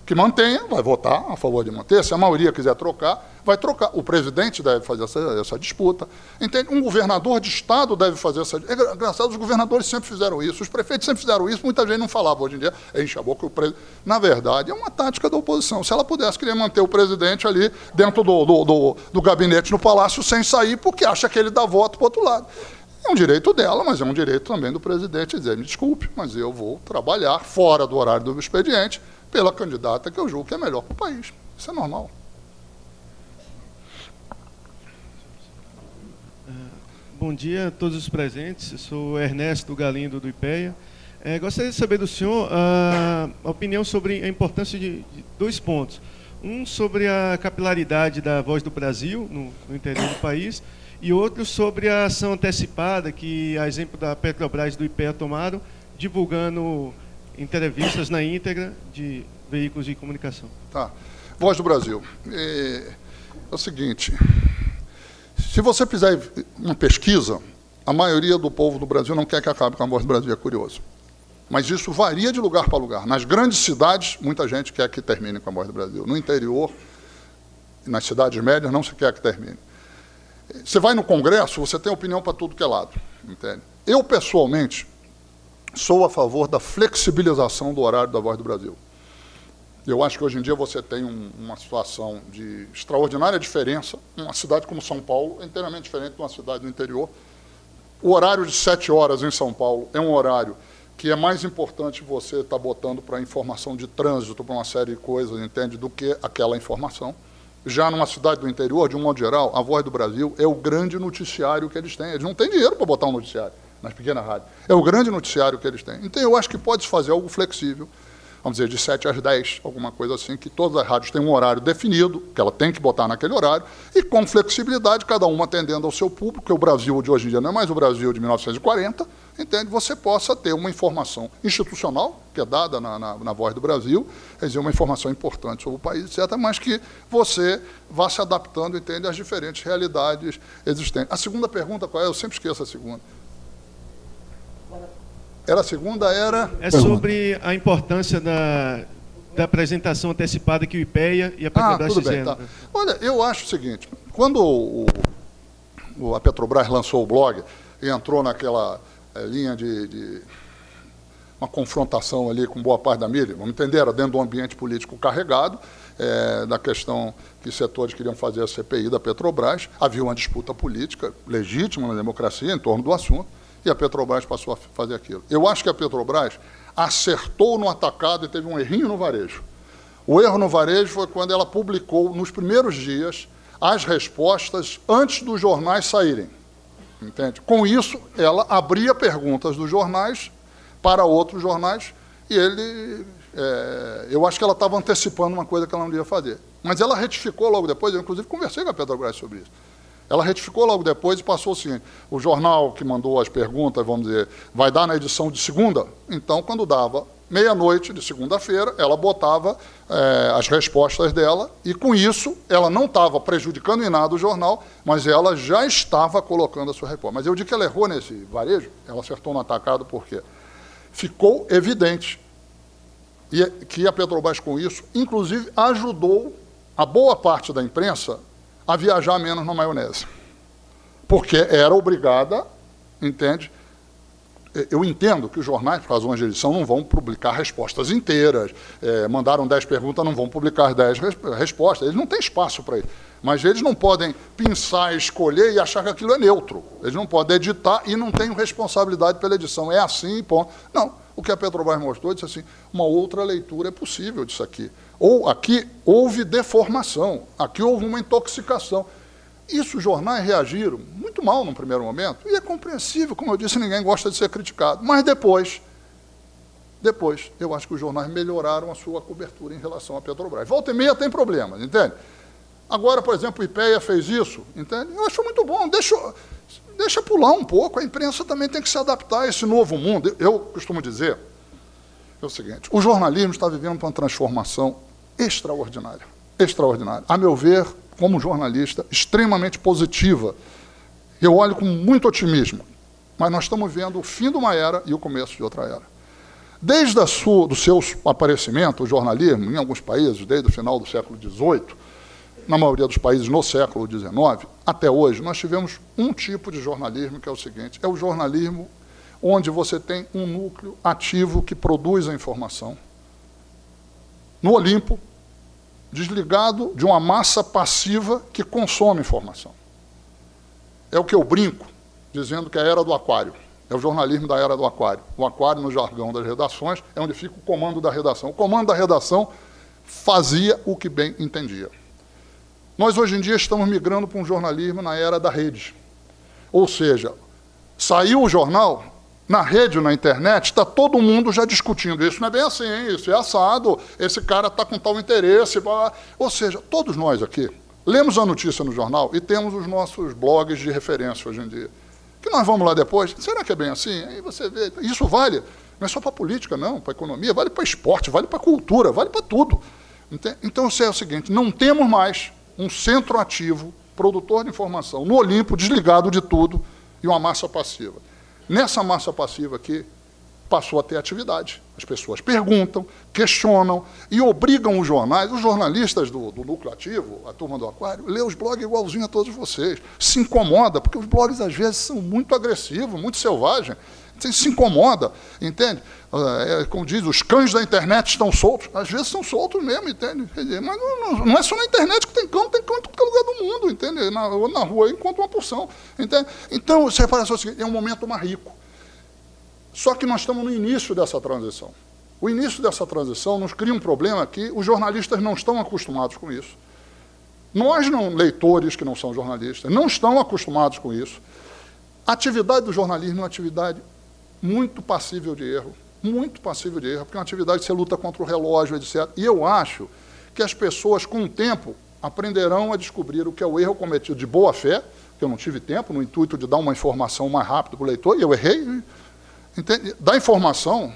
que mantenha, vai votar a favor de manter. Se a maioria quiser trocar, vai trocar. O presidente deve fazer essa disputa. Entende? Um governador de Estado deve fazer essa... É engraçado, os governadores sempre fizeram isso, os prefeitos sempre fizeram isso, muita gente não falava. Hoje em dia, enche a boca o presidente. Na verdade, é uma tática da oposição. Se ela pudesse, queria manter o presidente ali dentro do gabinete no palácio sem sair, porque acha que ele dá voto para o outro lado. É um direito dela, mas é um direito também do presidente dizer, me desculpe, mas eu vou trabalhar fora do horário do expediente pela candidata que eu julgo que é melhor para o país. Isso é normal. Bom dia a todos os presentes. Eu sou Ernesto Galindo, do IPEA. Gostaria de saber do senhor a opinião sobre a importância de 2 pontos. Um sobre a capilaridade da Voz do Brasil, no interior do país, e outro sobre a ação antecipada que, a exemplo da Petrobras e do IPEA, tomaram, divulgando entrevistas na íntegra de veículos de comunicação. Tá. Voz do Brasil. É o seguinte, se você fizer uma pesquisa, a maioria do povo do Brasil não quer que acabe com a Voz do Brasil, é curioso. Mas isso varia de lugar para lugar. Nas grandes cidades, muita gente quer que termine com a Voz do Brasil. No interior, nas cidades médias, não se quer que termine. Você vai no Congresso, você tem opinião para tudo que é lado. Entende? Eu, pessoalmente, sou a favor da flexibilização do horário da Voz do Brasil. Eu acho que hoje em dia você tem uma situação de extraordinária diferença. Uma cidade como São Paulo é inteiramente diferente de uma cidade do interior. O horário de 7 horas em São Paulo é um horário que é mais importante você estar botando para informação de trânsito, para uma série de coisas, entende, do que aquela informação. Já numa cidade do interior, de um modo geral, a Voz do Brasil é o grande noticiário que eles têm. Eles não têm dinheiro para botar um noticiário nas pequenas rádios. É o grande noticiário que eles têm. Então, eu acho que pode fazer algo flexível, vamos dizer, de 7 às 10, alguma coisa assim, que todas as rádios têm um horário definido, que ela tem que botar naquele horário, e com flexibilidade, cada uma atendendo ao seu público, porque o Brasil de hoje em dia não é mais o Brasil de 1940, entende? Você possa ter uma informação institucional, que é dada na Voz do Brasil, quer dizer, uma informação importante sobre o país, etc., mas que você vá se adaptando, entende, às diferentes realidades existentes. A segunda pergunta, qual é? Eu sempre esqueço a segunda. A segunda era... É sobre a importância da apresentação antecipada que o IPEA e a Petrobras fizeram. Bem, tá. Olha, eu acho o seguinte, quando a Petrobras lançou o blog e entrou naquela linha de uma confrontação ali com boa parte da mídia, vamos entender, era dentro de um ambiente político carregado, da questão que setores queriam fazer a CPI da Petrobras, havia uma disputa política legítima na democracia em torno do assunto, e a Petrobras passou a fazer aquilo. Eu acho que a Petrobras acertou no atacado e teve um errinho no varejo. O erro no varejo foi quando ela publicou, nos primeiros dias, as respostas antes dos jornais saírem. Entende? Com isso, ela abria perguntas dos jornais para outros jornais e eu acho que ela estava antecipando uma coisa que ela não devia fazer. Mas ela retificou logo depois, eu inclusive conversei com a Petrobras sobre isso. Ela retificou logo depois e passou o seguinte, o jornal que mandou as perguntas, vamos dizer, vai dar na edição de segunda, então, quando dava meia-noite de segunda-feira, ela botava as respostas dela, e com isso, ela não estava prejudicando em nada o jornal, mas ela já estava colocando a sua resposta. Mas eu digo que ela errou nesse varejo, ela acertou no atacado, por quê? Ficou evidente que a Petrobras, com isso, inclusive, ajudou a boa parte da imprensa a viajar menos na maionese. Porque era obrigada, entende? Eu entendo que os jornais, por razões de edição, não vão publicar respostas inteiras. Mandaram 10 perguntas, não vão publicar as 10 respostas. Eles não têm espaço para isso. Mas eles não podem pensar, escolher e achar que aquilo é neutro. Eles não podem editar e não têm responsabilidade pela edição. É assim e ponto. Não. O que a Petrobras mostrou, disse assim, uma outra leitura é possível disso aqui. Ou aqui houve deformação, aqui houve uma intoxicação. Isso os jornais reagiram muito mal no primeiro momento, e é compreensível, como eu disse, ninguém gosta de ser criticado. Mas depois, eu acho que os jornais melhoraram a sua cobertura em relação à Petrobras. Volta e meia tem problemas, entende? Agora, por exemplo, o IPEA fez isso, entende? Eu acho muito bom, deixa pular um pouco, a imprensa também tem que se adaptar a esse novo mundo. Eu costumo dizer o seguinte, o jornalismo está vivendo uma transformação extraordinária. Extraordinária. A meu ver, como jornalista, extremamente positiva. Eu olho com muito otimismo. Mas nós estamos vendo o fim de uma era e o começo de outra era. Desde do seu aparecimento, o jornalismo, em alguns países, desde o final do século XVIII, na maioria dos países no século XIX, até hoje, nós tivemos um tipo de jornalismo, que é o seguinte: é o jornalismo onde você tem um núcleo ativo que produz a informação, no Olimpo, desligado de uma massa passiva que consome informação. É o que eu brinco, dizendo que é a era do aquário. É o jornalismo da era do aquário. O aquário, no jargão das redações, é onde fica o comando da redação. O comando da redação fazia o que bem entendia. Nós, hoje em dia, estamos migrando para um jornalismo na era da rede. Ou seja, saiu o jornal, na rede, na internet, está todo mundo já discutindo. Isso não é bem assim, hein? Isso é assado, esse cara está com tal interesse. Ou seja, todos nós aqui lemos a notícia no jornal e temos os nossos blogs de referência hoje em dia. Que nós vamos lá depois, será que é bem assim? Aí você vê, isso vale, não é só para a política, não, para a economia, vale para esporte, vale para a cultura, vale para tudo. Então, é o seguinte, não temos mais um centro ativo, produtor de informação, no Olimpo, desligado de tudo, e uma massa passiva. Nessa massa passiva aqui, passou a ter atividade. As pessoas perguntam, questionam e obrigam os jornalistas do núcleo ativo, a turma do aquário, lê os blogs igualzinho a todos vocês. Se incomoda, porque os blogs, às vezes, são muito agressivos, muito selvagens. Se incomoda, entende? Como diz, os cães da internet estão soltos. Às vezes são soltos mesmo, entende? Mas não é só na internet que tem cão em todo lugar do mundo, entende? Na rua encontra uma porção, entende? Então, você repara só o seguinte, é um momento mais rico. Só que nós estamos no início dessa transição. O início dessa transição nos cria um problema que os jornalistas não estão acostumados com isso. Nós, leitores que não são jornalistas, não estão acostumados com isso. A atividade do jornalismo é uma atividade muito passível de erro, porque é uma atividade que você luta contra o relógio, etc. E eu acho que as pessoas, com o tempo, aprenderão a descobrir o que é o erro cometido de boa fé, que eu não tive tempo, no intuito de dar uma informação mais rápida para o leitor, e eu errei, entende? Da informação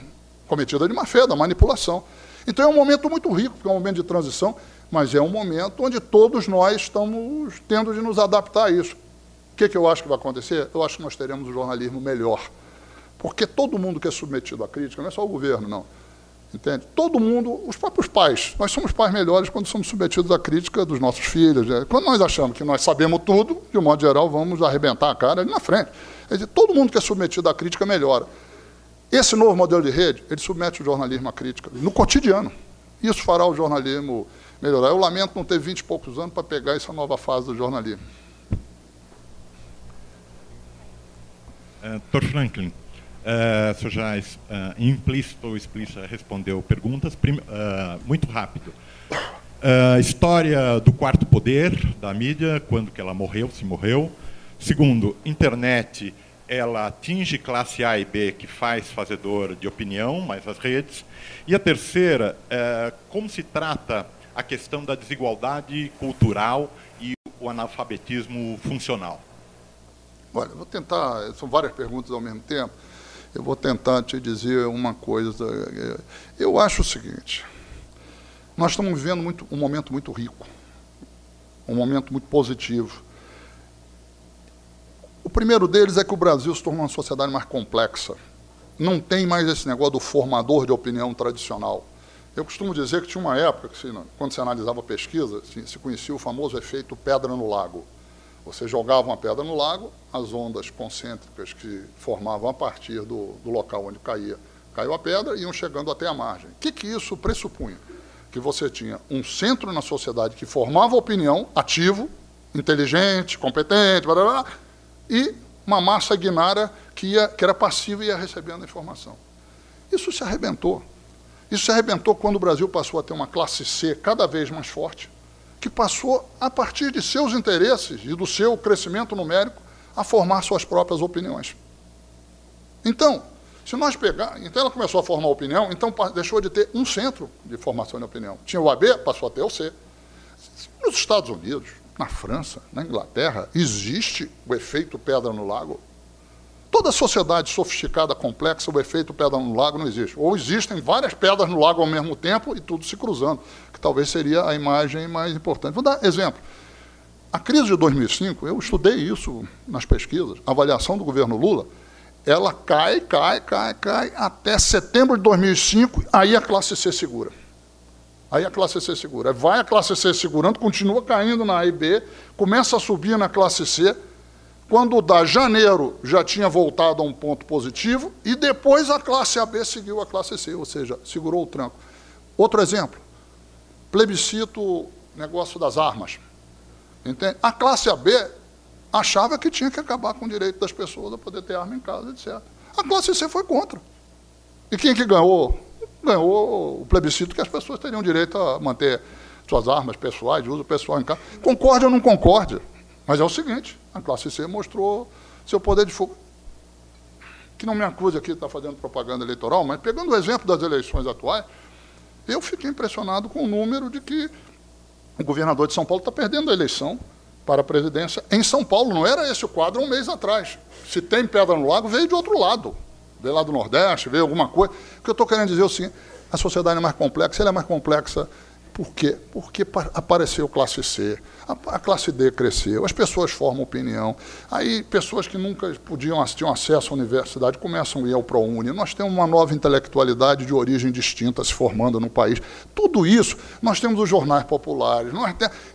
cometida de má fé, da manipulação. Então é um momento muito rico, porque é um momento de transição, mas é um momento onde todos nós estamos tendo de nos adaptar a isso. O que eu acho que vai acontecer? Eu acho que nós teremos um jornalismo melhor. Porque todo mundo que é submetido à crítica, não é só o governo, não. Entende? Todo mundo, os próprios pais. Nós somos pais melhores quando somos submetidos à crítica dos nossos filhos. Quando nós achamos que nós sabemos tudo, de um modo geral, vamos arrebentar a cara ali na frente. Quer dizer, todo mundo que é submetido à crítica melhora. Esse novo modelo de rede, ele submete o jornalismo à crítica, no cotidiano. Isso fará o jornalismo melhorar. Eu lamento não ter 20 e poucos anos para pegar essa nova fase do jornalismo. Dr. Franklin, o senhor já implícito ou explícito respondeu perguntas. Muito rápido. História do quarto poder da mídia, quando que ela morreu, se morreu. Segundo, internet, ela atinge classe A e B, que faz fazedor de opinião, mas as redes. E a terceira, como se trata a questão da desigualdade cultural e o analfabetismo funcional? Olha, eu vou tentar, são várias perguntas ao mesmo tempo, eu vou tentar te dizer uma coisa. Eu acho o seguinte, nós estamos vivendo um momento muito rico, um momento muito positivo. O primeiro deles é que o Brasil se tornou uma sociedade mais complexa. Não tem mais esse negócio do formador de opinião tradicional. Eu costumo dizer que tinha uma época, que, quando se analisava a pesquisa, se conhecia o famoso efeito pedra no lago. Você jogava uma pedra no lago, as ondas concêntricas que formavam a partir do local onde caiu a pedra, iam chegando até a margem. O que isso pressupunha? Que você tinha um centro na sociedade que formava opinião, ativo, inteligente, competente, blá, blá, blá, e uma massa ignária que era passiva e ia recebendo a informação. Isso se arrebentou. Isso se arrebentou quando o Brasil passou a ter uma classe C cada vez mais forte, que passou, a partir de seus interesses e do seu crescimento numérico, a formar suas próprias opiniões. Então, se nós pegarmos... Então, ela começou a formar opinião, então deixou de ter um centro de formação de opinião. Tinha o AB, passou a ter o C. Nos Estados Unidos, na França, na Inglaterra, existe o efeito pedra no lago. Toda sociedade sofisticada, complexa, o efeito pedra no lago não existe. Ou existem várias pedras no lago ao mesmo tempo e tudo se cruzando. O que talvez seria a imagem mais importante. Vou dar exemplo. A crise de 2005, eu estudei isso nas pesquisas, a avaliação do governo Lula, ela cai até setembro de 2005, aí a classe C segura. Aí a classe C segura. Vai a classe C segurando, continua caindo na A e B, começa a subir na classe C, quando dá janeiro já tinha voltado a um ponto positivo, e depois a classe AB seguiu a classe C, ou seja, segurou o tranco. Outro exemplo, plebiscito, negócio das armas. Entende? A classe AB achava que tinha que acabar com o direito das pessoas a poder ter arma em casa, etc. A classe C foi contra. E quem que ganhou? Ganhou o plebiscito que as pessoas teriam direito a manter suas armas pessoais, de uso pessoal em casa. Concorde ou não concorde? Mas é o seguinte, a classe C mostrou seu poder de fogo. Que não me acuse aqui de estar fazendo propaganda eleitoral, mas pegando o exemplo das eleições atuais, eu fiquei impressionado com o número de que o governador de São Paulo está perdendo a eleição para a presidência em São Paulo. Não era esse o quadro um mês atrás. Se tem pedra no lago, veio de outro lado. Veio lá do Nordeste, veio alguma coisa. O que eu estou querendo dizer é o seguinte, a sociedade é mais complexa, ela é mais complexa. Por quê? Porque apareceu classe C, a classe D cresceu, as pessoas formam opinião, aí pessoas que nunca tinham acesso à universidade começam a ir ao ProUni, nós temos uma nova intelectualidade de origem distinta se formando no país. Tudo isso, nós temos os jornais populares,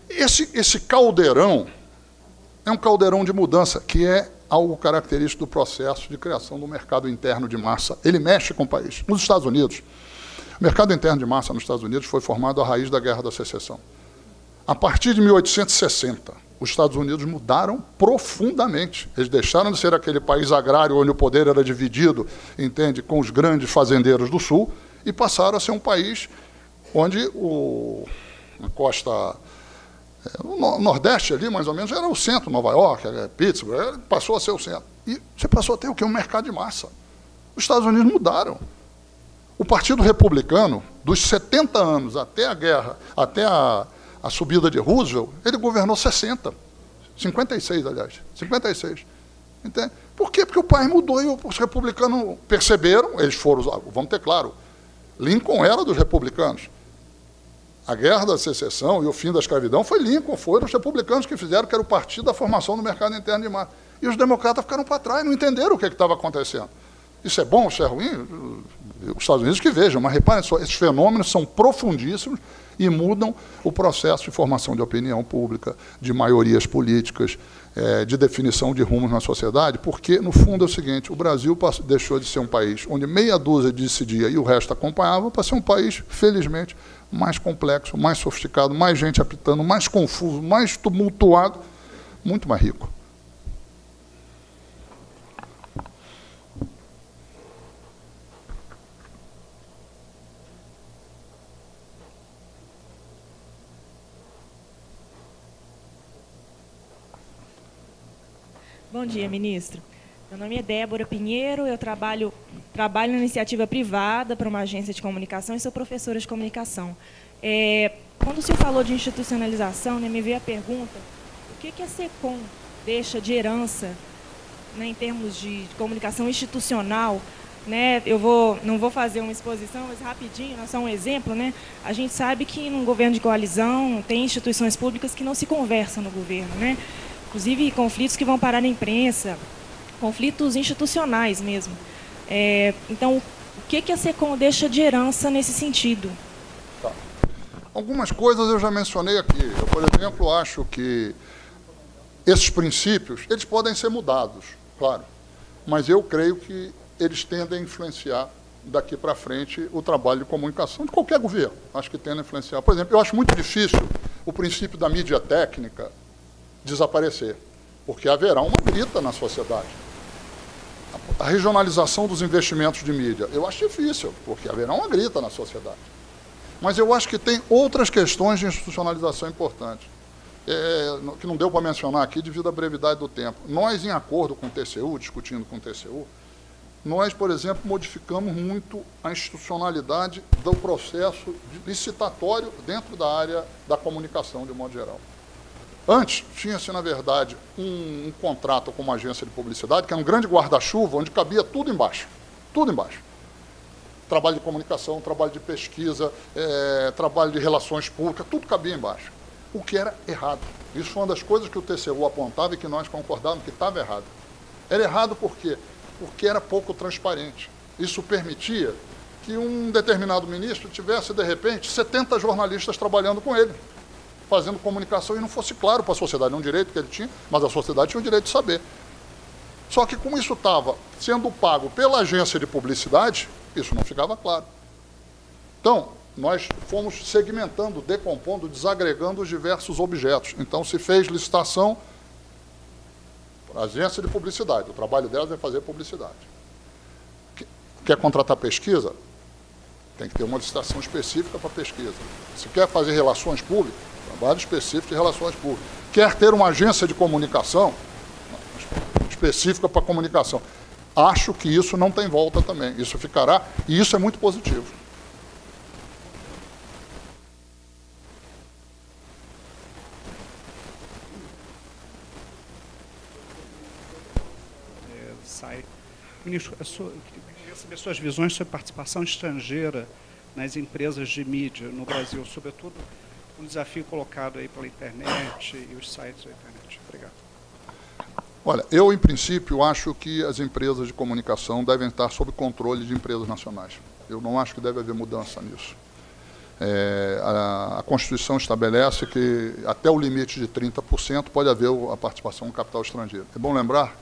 esse caldeirão é um caldeirão de mudança, que é algo característico do processo de criação do mercado interno de massa. Ele mexe com o país. Nos Estados Unidos, o mercado interno de massa nos Estados Unidos foi formado à raiz da Guerra da Secessão. A partir de 1860, os Estados Unidos mudaram profundamente. Eles deixaram de ser aquele país agrário onde o poder era dividido, entende, com os grandes fazendeiros do Sul, e passaram a ser um país onde a costa, o Nordeste ali, mais ou menos, era o centro, Nova York, Pittsburgh, passou a ser o centro. E você passou a ter o quê? Um mercado de massa. Os Estados Unidos mudaram. O Partido Republicano, dos 70 anos até a guerra, até a subida de Roosevelt, ele governou 60. 56, aliás. 56. Entende? Por quê? Porque o país mudou e os republicanos perceberam, eles foram, vamos ter claro, Lincoln era dos republicanos. A Guerra da Secessão e o fim da escravidão foi Lincoln, foram os republicanos que fizeram, que era o partido da formação do mercado interno de massa. E os democratas ficaram para trás, não entenderam o que estava acontecendo. Isso é bom, isso é ruim? Os Estados Unidos que vejam, mas reparem só, esses fenômenos são profundíssimos e mudam o processo de formação de opinião pública, de maiorias políticas, de definição de rumos na sociedade, porque, no fundo, é o seguinte, o Brasil deixou de ser um país onde meia dúzia decidia e o resto acompanhava, para ser um país, felizmente, mais complexo, mais sofisticado, mais gente apitando, mais confuso, mais tumultuado, muito mais rico. Bom dia, ministro. Meu nome é Débora Pinheiro, eu trabalho na iniciativa privada para uma agência de comunicação e sou professora de comunicação. Quando o senhor falou de institucionalização, me veio a pergunta, o que a SECOM deixa de herança, em termos de comunicação institucional? Não vou fazer uma exposição, mas rapidinho, só um exemplo. A gente sabe que num governo de coalizão tem instituições públicas que não se conversam no governo, inclusive conflitos que vão parar na imprensa, conflitos institucionais mesmo. Então, o que a SECOM deixa de herança nesse sentido? Tá. Algumas coisas eu já mencionei aqui. Eu, por exemplo, acho que esses princípios, eles podem ser mudados, claro, mas eu creio que eles tendem a influenciar daqui para frente o trabalho de comunicação de qualquer governo. Acho que tendem a influenciar. Por exemplo, eu acho muito difícil o princípio da mídia técnica desaparecer, porque haverá uma grita na sociedade. A regionalização dos investimentos de mídia, eu acho difícil, porque haverá uma grita na sociedade. Mas eu acho que tem outras questões de institucionalização importantes, que não deu para mencionar aqui devido à brevidade do tempo. Nós, em acordo com o TCU, discutindo com o TCU, nós, por exemplo, modificamos muito a institucionalidade do processo licitatório dentro da área da comunicação, de modo geral. Antes, tinha-se, na verdade, um contrato com uma agência de publicidade, que era um grande guarda-chuva, onde cabia tudo embaixo. Tudo embaixo. trabalho de comunicação, trabalho de pesquisa, trabalho de relações públicas, tudo cabia embaixo. O que era errado. Isso foi uma das coisas que o TCU apontava e que nós concordávamos que estava errado. Era errado por quê? Porque era pouco transparente. Isso permitia que um determinado ministro tivesse, de repente, 70 jornalistas trabalhando com ele, fazendo comunicação, e não fosse claro para a sociedade, não um direito que ele tinha, mas a sociedade tinha o direito de saber. Só que como isso estava sendo pago pela agência de publicidade, isso não ficava claro. Então, nós fomos segmentando, decompondo, desagregando os diversos objetos. Então, se fez licitação para a agência de publicidade. O trabalho delas é fazer publicidade. Quer contratar pesquisa? Tem que ter uma licitação específica para pesquisa. Se quer fazer relações públicas, trabalho específico de relações públicas. Quer ter uma agência de comunicação? Específica para comunicação. Acho que isso não tem volta também. Isso ficará, e isso é muito positivo. Ministro, eu queria saber suas visões sobre participação estrangeira nas empresas de mídia no Brasil, sobretudo o desafio colocado aí pela internet e os sites da internet. Obrigado. Olha, eu, em princípio, acho que as empresas de comunicação devem estar sob controle de empresas nacionais. Eu não acho que deve haver mudança nisso. A Constituição estabelece que até o limite de 30% pode haver a participação no capital estrangeiro. É bom lembrar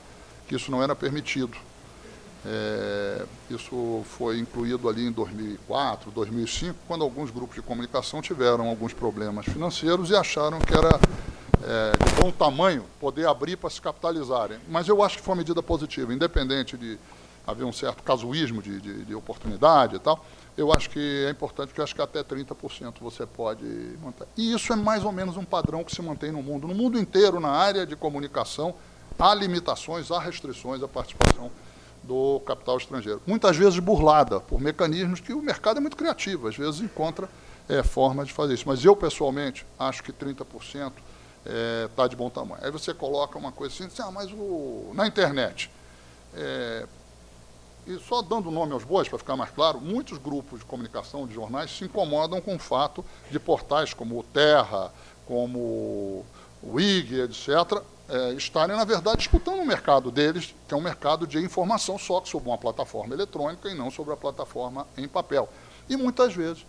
que isso não era permitido. Isso foi incluído ali em 2004, 2005, quando alguns grupos de comunicação tiveram alguns problemas financeiros e acharam que era de bom tamanho poder abrir para se capitalizarem. Mas eu acho que foi uma medida positiva, independente de haver um certo casuísmo de oportunidade e tal. Eu acho que é importante, porque eu acho que até 30% você pode manter. E isso é mais ou menos um padrão que se mantém no mundo. No mundo inteiro, na área de comunicação, há limitações, há restrições à participação do capital estrangeiro. Muitas vezes burlada por mecanismos que o mercado é muito criativo, às vezes encontra formas de fazer isso. Mas eu, pessoalmente, acho que 30% está de bom tamanho. Aí você coloca uma coisa assim, mas na internet, e só dando nome aos bois, para ficar mais claro, muitos grupos de comunicação, de jornais, se incomodam com o fato de portais como o Terra, como o IG, etc., estarem, na verdade, disputando o mercado deles, que é um mercado de informação, só que sobre uma plataforma eletrônica e não sobre a plataforma em papel. E, muitas vezes,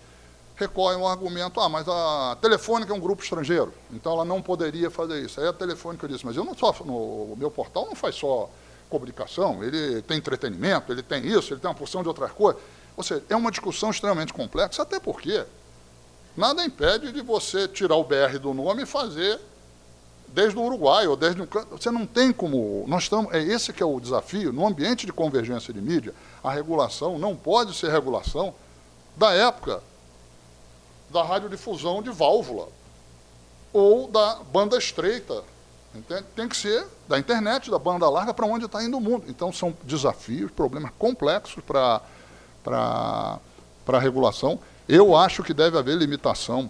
recorrem ao argumento, mas a Telefônica é um grupo estrangeiro, então ela não poderia fazer isso. Aí a Telefônica disse, mas eu não só, o meu portal não faz só comunicação, ele tem entretenimento, ele tem isso, ele tem uma porção de outras coisas. Ou seja, é uma discussão extremamente complexa, até porque nada impede de você tirar o BR do nome e fazer desde o Uruguai, ou desde um canto. Você não tem como... esse que é o desafio. No ambiente de convergência de mídia, a regulação não pode ser regulação da época da radiodifusão de válvula ou da banda estreita. Entende? Tem que ser da internet, da banda larga, para onde está indo o mundo. Então, são desafios, problemas complexos para a regulação. Eu acho que deve haver limitação,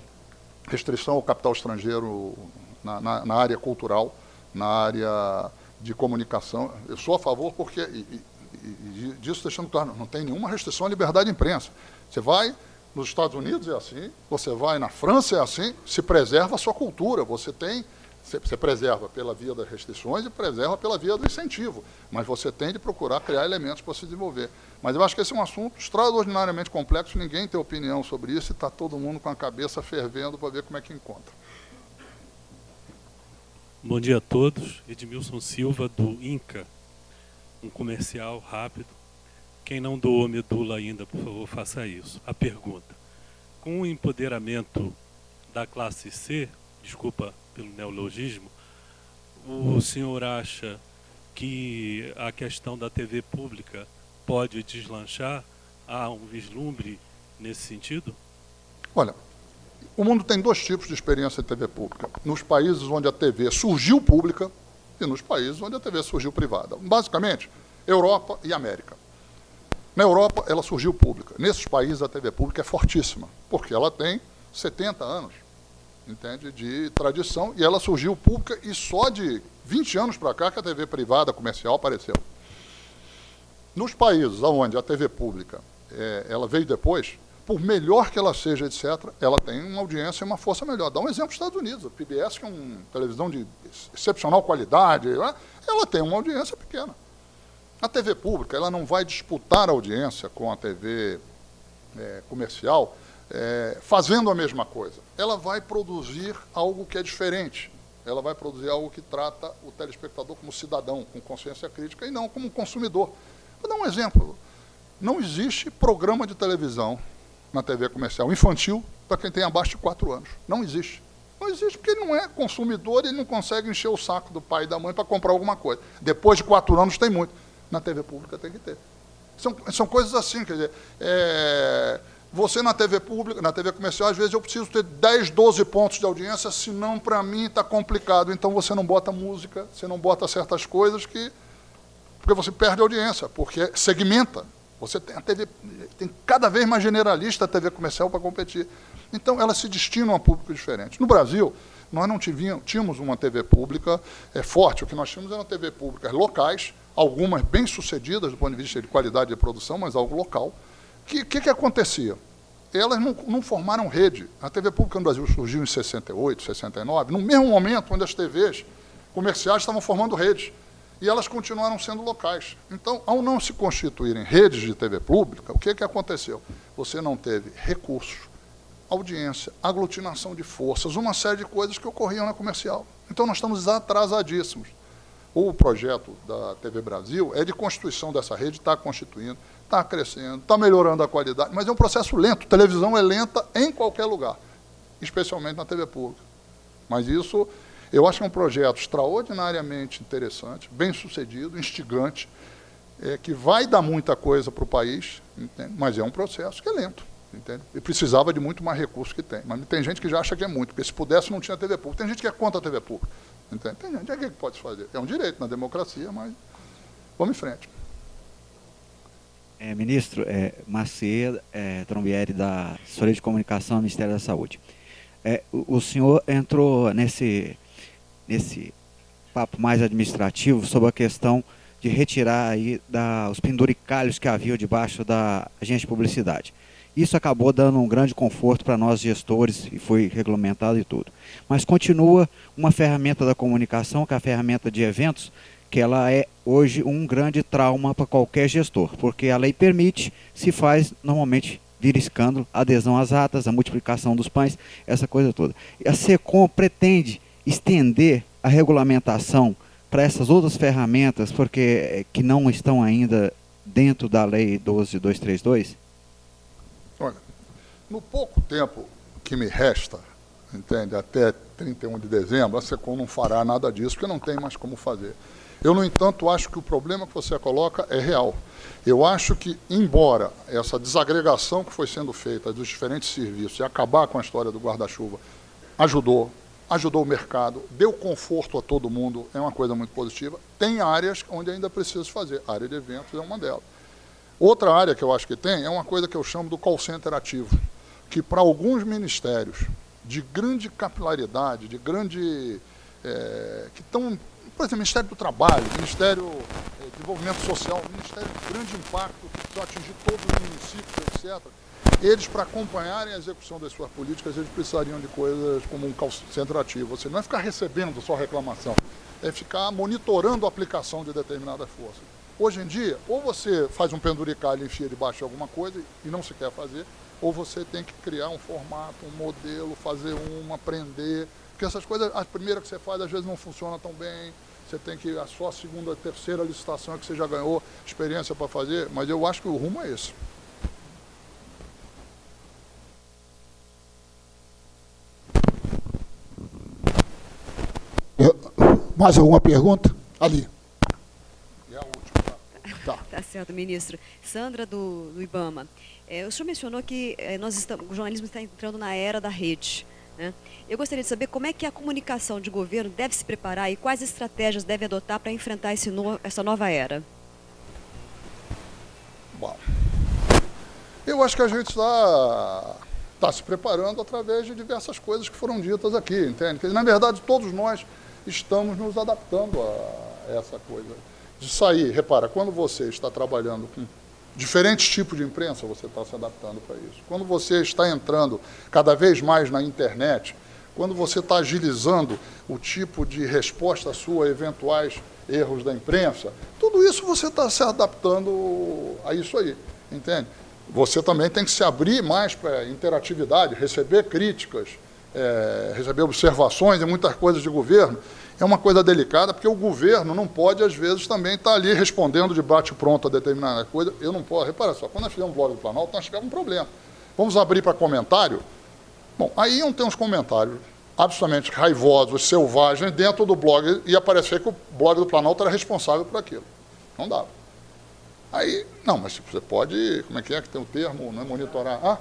restrição ao capital estrangeiro na área cultural, na área de comunicação. Eu sou a favor porque, e disso deixando claro, não tem nenhuma restrição à liberdade de imprensa. Você vai nos Estados Unidos, é assim, você vai na França, é assim, se preserva a sua cultura, você preserva pela via das restrições e preserva pela via do incentivo, mas você tem de procurar criar elementos para se desenvolver. Mas eu acho que esse é um assunto extraordinariamente complexo, ninguém tem opinião sobre isso e está todo mundo com a cabeça fervendo para ver como é que encontra. Bom dia a todos. Edmilson Silva, do INCA. Um comercial rápido. Quem não doou medula ainda, por favor, faça isso. A pergunta. Com o empoderamento da classe C, desculpa pelo neologismo, o senhor acha que a questão da TV pública pode deslanchar? Há um vislumbre nesse sentido? Olha, o mundo tem dois tipos de experiência de TV pública. Nos países onde a TV surgiu pública e nos países onde a TV surgiu privada. Basicamente, Europa e América. Na Europa, ela surgiu pública. Nesses países, a TV pública é fortíssima, porque ela tem 70 anos, entende, de tradição, e ela surgiu pública e só de 20 anos para cá que a TV privada comercial apareceu. Nos países onde a TV pública ela veio depois, por melhor que ela seja, etc., ela tem uma audiência e uma força melhor. Dá um exemplo dos Estados Unidos. A PBS, que é uma televisão de excepcional qualidade, ela tem uma audiência pequena. A TV pública, ela não vai disputar a audiência com a TV comercial fazendo a mesma coisa. Ela vai produzir algo que é diferente. Ela vai produzir algo que trata o telespectador como cidadão, com consciência crítica, e não como consumidor. Vou dar um exemplo. Não existe programa de televisão na TV comercial infantil para quem tem abaixo de 4 anos. Não existe. Não existe porque ele não é consumidor, ele não consegue encher o saco do pai e da mãe para comprar alguma coisa. Depois de 4 anos tem muito. Na TV pública tem que ter. São coisas assim, quer dizer, você na TV pública, na TV comercial, às vezes eu preciso ter 10, 12 pontos de audiência, senão para mim está complicado. Então você não bota música, você não bota certas coisas porque você perde audiência, porque segmenta. Você tem a TV, tem cada vez mais generalista a TV comercial para competir. Então, elas se destinam a público diferente. No Brasil, nós não tínhamos uma TV pública forte. O que nós tínhamos eram TV públicas locais, algumas bem-sucedidas do ponto de vista de qualidade de produção, mas algo local. O que acontecia? Elas não formaram rede. A TV pública no Brasil surgiu em 68, 69, no mesmo momento onde as TVs comerciais estavam formando redes. E elas continuaram sendo locais. Então, ao não se constituírem redes de TV pública, o que aconteceu? Você não teve recursos, audiência, aglutinação de forças, uma série de coisas que ocorriam na comercial. Então, nós estamos atrasadíssimos. O projeto da TV Brasil é de constituição dessa rede, está constituindo, está crescendo, está melhorando a qualidade, mas é um processo lento. Televisão é lenta em qualquer lugar, especialmente na TV pública. Mas isso... eu acho que é um projeto extraordinariamente interessante, bem-sucedido, instigante, que vai dar muita coisa para o país, entende? Mas é um processo que é lento, entende? E precisava de muito mais recursos que tem. Mas tem gente que já acha que é muito, porque se pudesse não tinha TV pública. Tem gente que é contra a TV pública, entende? Tem gente que pode fazer. É um direito na democracia, mas vamos em frente. Ministro, Maciel Trombieri, da Assessoria de Comunicação do Ministério da Saúde. O senhor entrou nesse papo mais administrativo sobre a questão de retirar aí os penduricalhos que haviam debaixo da agência de publicidade. Isso acabou dando um grande conforto para nós gestores e foi regulamentado e tudo. Mas continua uma ferramenta da comunicação, que é a ferramenta de eventos, que ela é hoje um grande trauma para qualquer gestor, porque a lei permite, se faz normalmente vira escândalo, adesão às atas, a multiplicação dos pães, essa coisa toda. E a SECOM pretende estender a regulamentação para essas outras ferramentas, porque que não estão ainda dentro da Lei 12.232? Olha, no pouco tempo que me resta, entende, até 31 de dezembro, a SECOM não fará nada disso, porque não tem mais como fazer. Eu, no entanto, acho que o problema que você coloca é real. Eu acho que, embora essa desagregação que foi sendo feita dos diferentes serviços e acabar com a história do guarda-chuva ajudou o mercado, deu conforto a todo mundo, é uma coisa muito positiva. Tem áreas onde ainda precisa fazer. A área de eventos é uma delas. Outra área que eu acho que tem é uma coisa que eu chamo do call center ativo, que para alguns ministérios de grande capilaridade, de grande... que estão... por exemplo, Ministério do Trabalho, Ministério do Desenvolvimento Social, Ministério de grande impacto, que precisa atingir todos os municípios, etc., eles, para acompanharem a execução das suas políticas, eles precisariam de coisas como um call center ativo. Você não é ficar recebendo só reclamação, é ficar monitorando a aplicação de determinadas forças. Hoje em dia, ou você faz um penduricalho e enfia debaixo de alguma coisa e não se quer fazer, ou você tem que criar um formato, um modelo, fazer aprender, porque essas coisas, a primeira que você faz, às vezes não funciona tão bem, você tem que, a sua segunda, terceira licitação é que você já ganhou experiência para fazer, mas eu acho que o rumo é esse. Mais alguma pergunta? Ali. E a última. Tá certo, ministro. Sandra, do IBAMA. O senhor mencionou que o jornalismo está entrando na era da rede, né? Eu gostaria de saber como é que a comunicação de governo deve se preparar e quais estratégias deve adotar para enfrentar essa nova era. Bom, eu acho que a gente está se preparando através de diversas coisas que foram ditas aqui, entende? Na verdade, todos nós estamos nos adaptando a essa coisa. De sair, repara, quando você está trabalhando com Diferentes tipos de imprensa você está se adaptando para isso. Quando você está entrando cada vez mais na internet, quando você está agilizando o tipo de resposta sua a eventuais erros da imprensa, tudo isso você está se adaptando a isso aí, entende? Você também tem que se abrir mais para interatividade, receber críticas, receber observações e muitas coisas de governo. É uma coisa delicada, porque o governo não pode, às vezes, também estar ali respondendo de bate-pronto a determinada coisa. Eu não posso. Repara só, quando nós fizemos um blog do Planalto, nós tivemos um problema. Vamos abrir para comentário? Bom, aí iam ter uns comentários absolutamente raivosos, selvagens, dentro do blog, e aparecer que o blog do Planalto era responsável por aquilo. Não dava. Aí, não, mas você pode, como é que tem o termo, né, monitorar?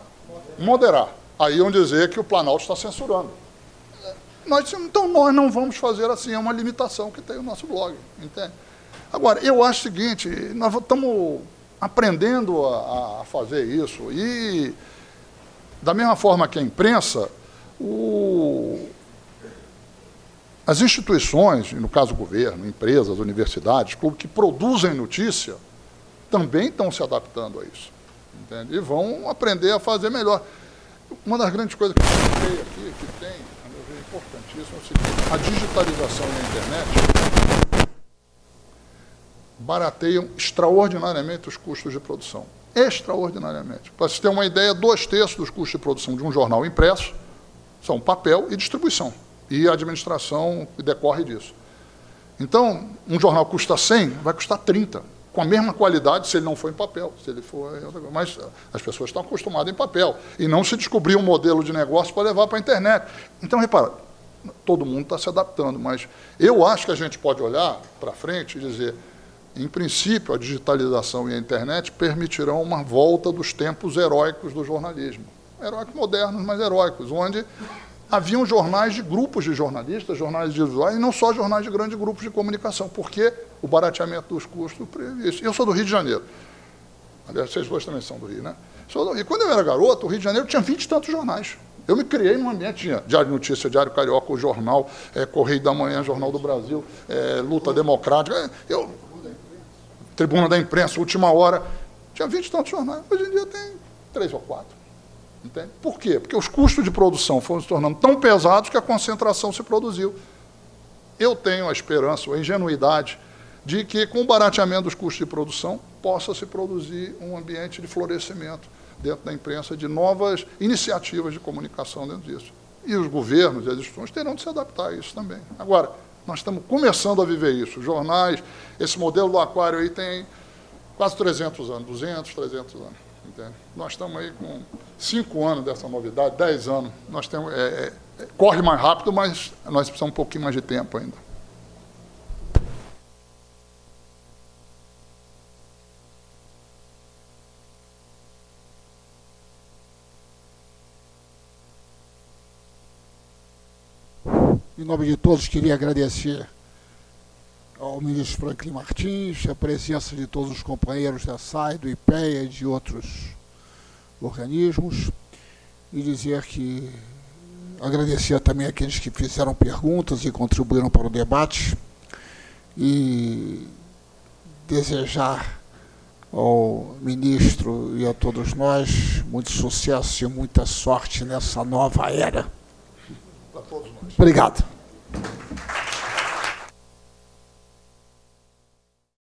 Moderar. Aí iam dizer que o Planalto está censurando. Então, nós não vamos fazer assim, é uma limitação que tem o nosso blog, entende? Agora, eu acho o seguinte, nós estamos aprendendo a fazer isso, e da mesma forma que a imprensa, as instituições, no caso o governo, empresas, universidades, clubes que produzem notícia, também estão se adaptando a isso, entende? E vão aprender a fazer melhor. Uma das grandes coisas que eu coloquei aqui, que tem, a meu ver, importantíssimo, é o seguinte: a digitalização na internet barateiam extraordinariamente os custos de produção. Extraordinariamente. Para você ter uma ideia, 2/3 dos custos de produção de um jornal impresso são papel e distribuição, e a administração que decorre disso. Então, um jornal custa 100, vai custar 30. Com a mesma qualidade, se ele não for em papel, se ele for em outra coisa. Mas as pessoas estão acostumadas em papel, e não se descobrir um modelo de negócio para levar para a internet. Então, repara, todo mundo está se adaptando, mas eu acho que a gente pode olhar para frente e dizer, em princípio, a digitalização e a internet permitirão uma volta dos tempos heróicos do jornalismo. Heróicos modernos, mas heróicos, onde haviam jornais de grupos de jornalistas, jornais individuais, e não só jornais de grandes grupos de comunicação, porque o barateamento dos custos previsto. Eu sou do Rio de Janeiro. Aliás, vocês dois também são do Rio, né? Sou do Rio. Quando eu era garoto, o Rio de Janeiro tinha 20 e tantos jornais. Eu me criei num ambiente, tinha Diário de Notícia, Diário Carioca, o Jornal, Correio da Manhã, Jornal do Brasil, Luta Democrática, Tribuna da Imprensa, Última Hora. Tinha 20 e tantos jornais. Hoje em dia tem 3 ou 4. Entende? Por quê? Porque os custos de produção foram se tornando tão pesados que a concentração se produziu. Eu tenho a esperança, a ingenuidade, de que, com o barateamento dos custos de produção, possa se produzir um ambiente de florescimento dentro da imprensa, de novas iniciativas de comunicação dentro disso. E os governos e as instituições terão de se adaptar a isso também. Agora, nós estamos começando a viver isso. Os jornais, esse modelo do aquário aí tem quase 300 anos, 200, 300 anos. Entende? Nós estamos aí com 5 anos dessa novidade, 10 anos. Nós temos, corre mais rápido, mas nós precisamos um pouquinho mais de tempo ainda. Em nome de todos, queria agradecer ao ministro Franklin Martins, a presença de todos os companheiros da SAI, do IPEA e de outros organismos, e dizer que agradecer também àqueles que fizeram perguntas e contribuíram para o debate, e desejar ao ministro e a todos nós muito sucesso e muita sorte nessa nova era. Para todos nós. Obrigado.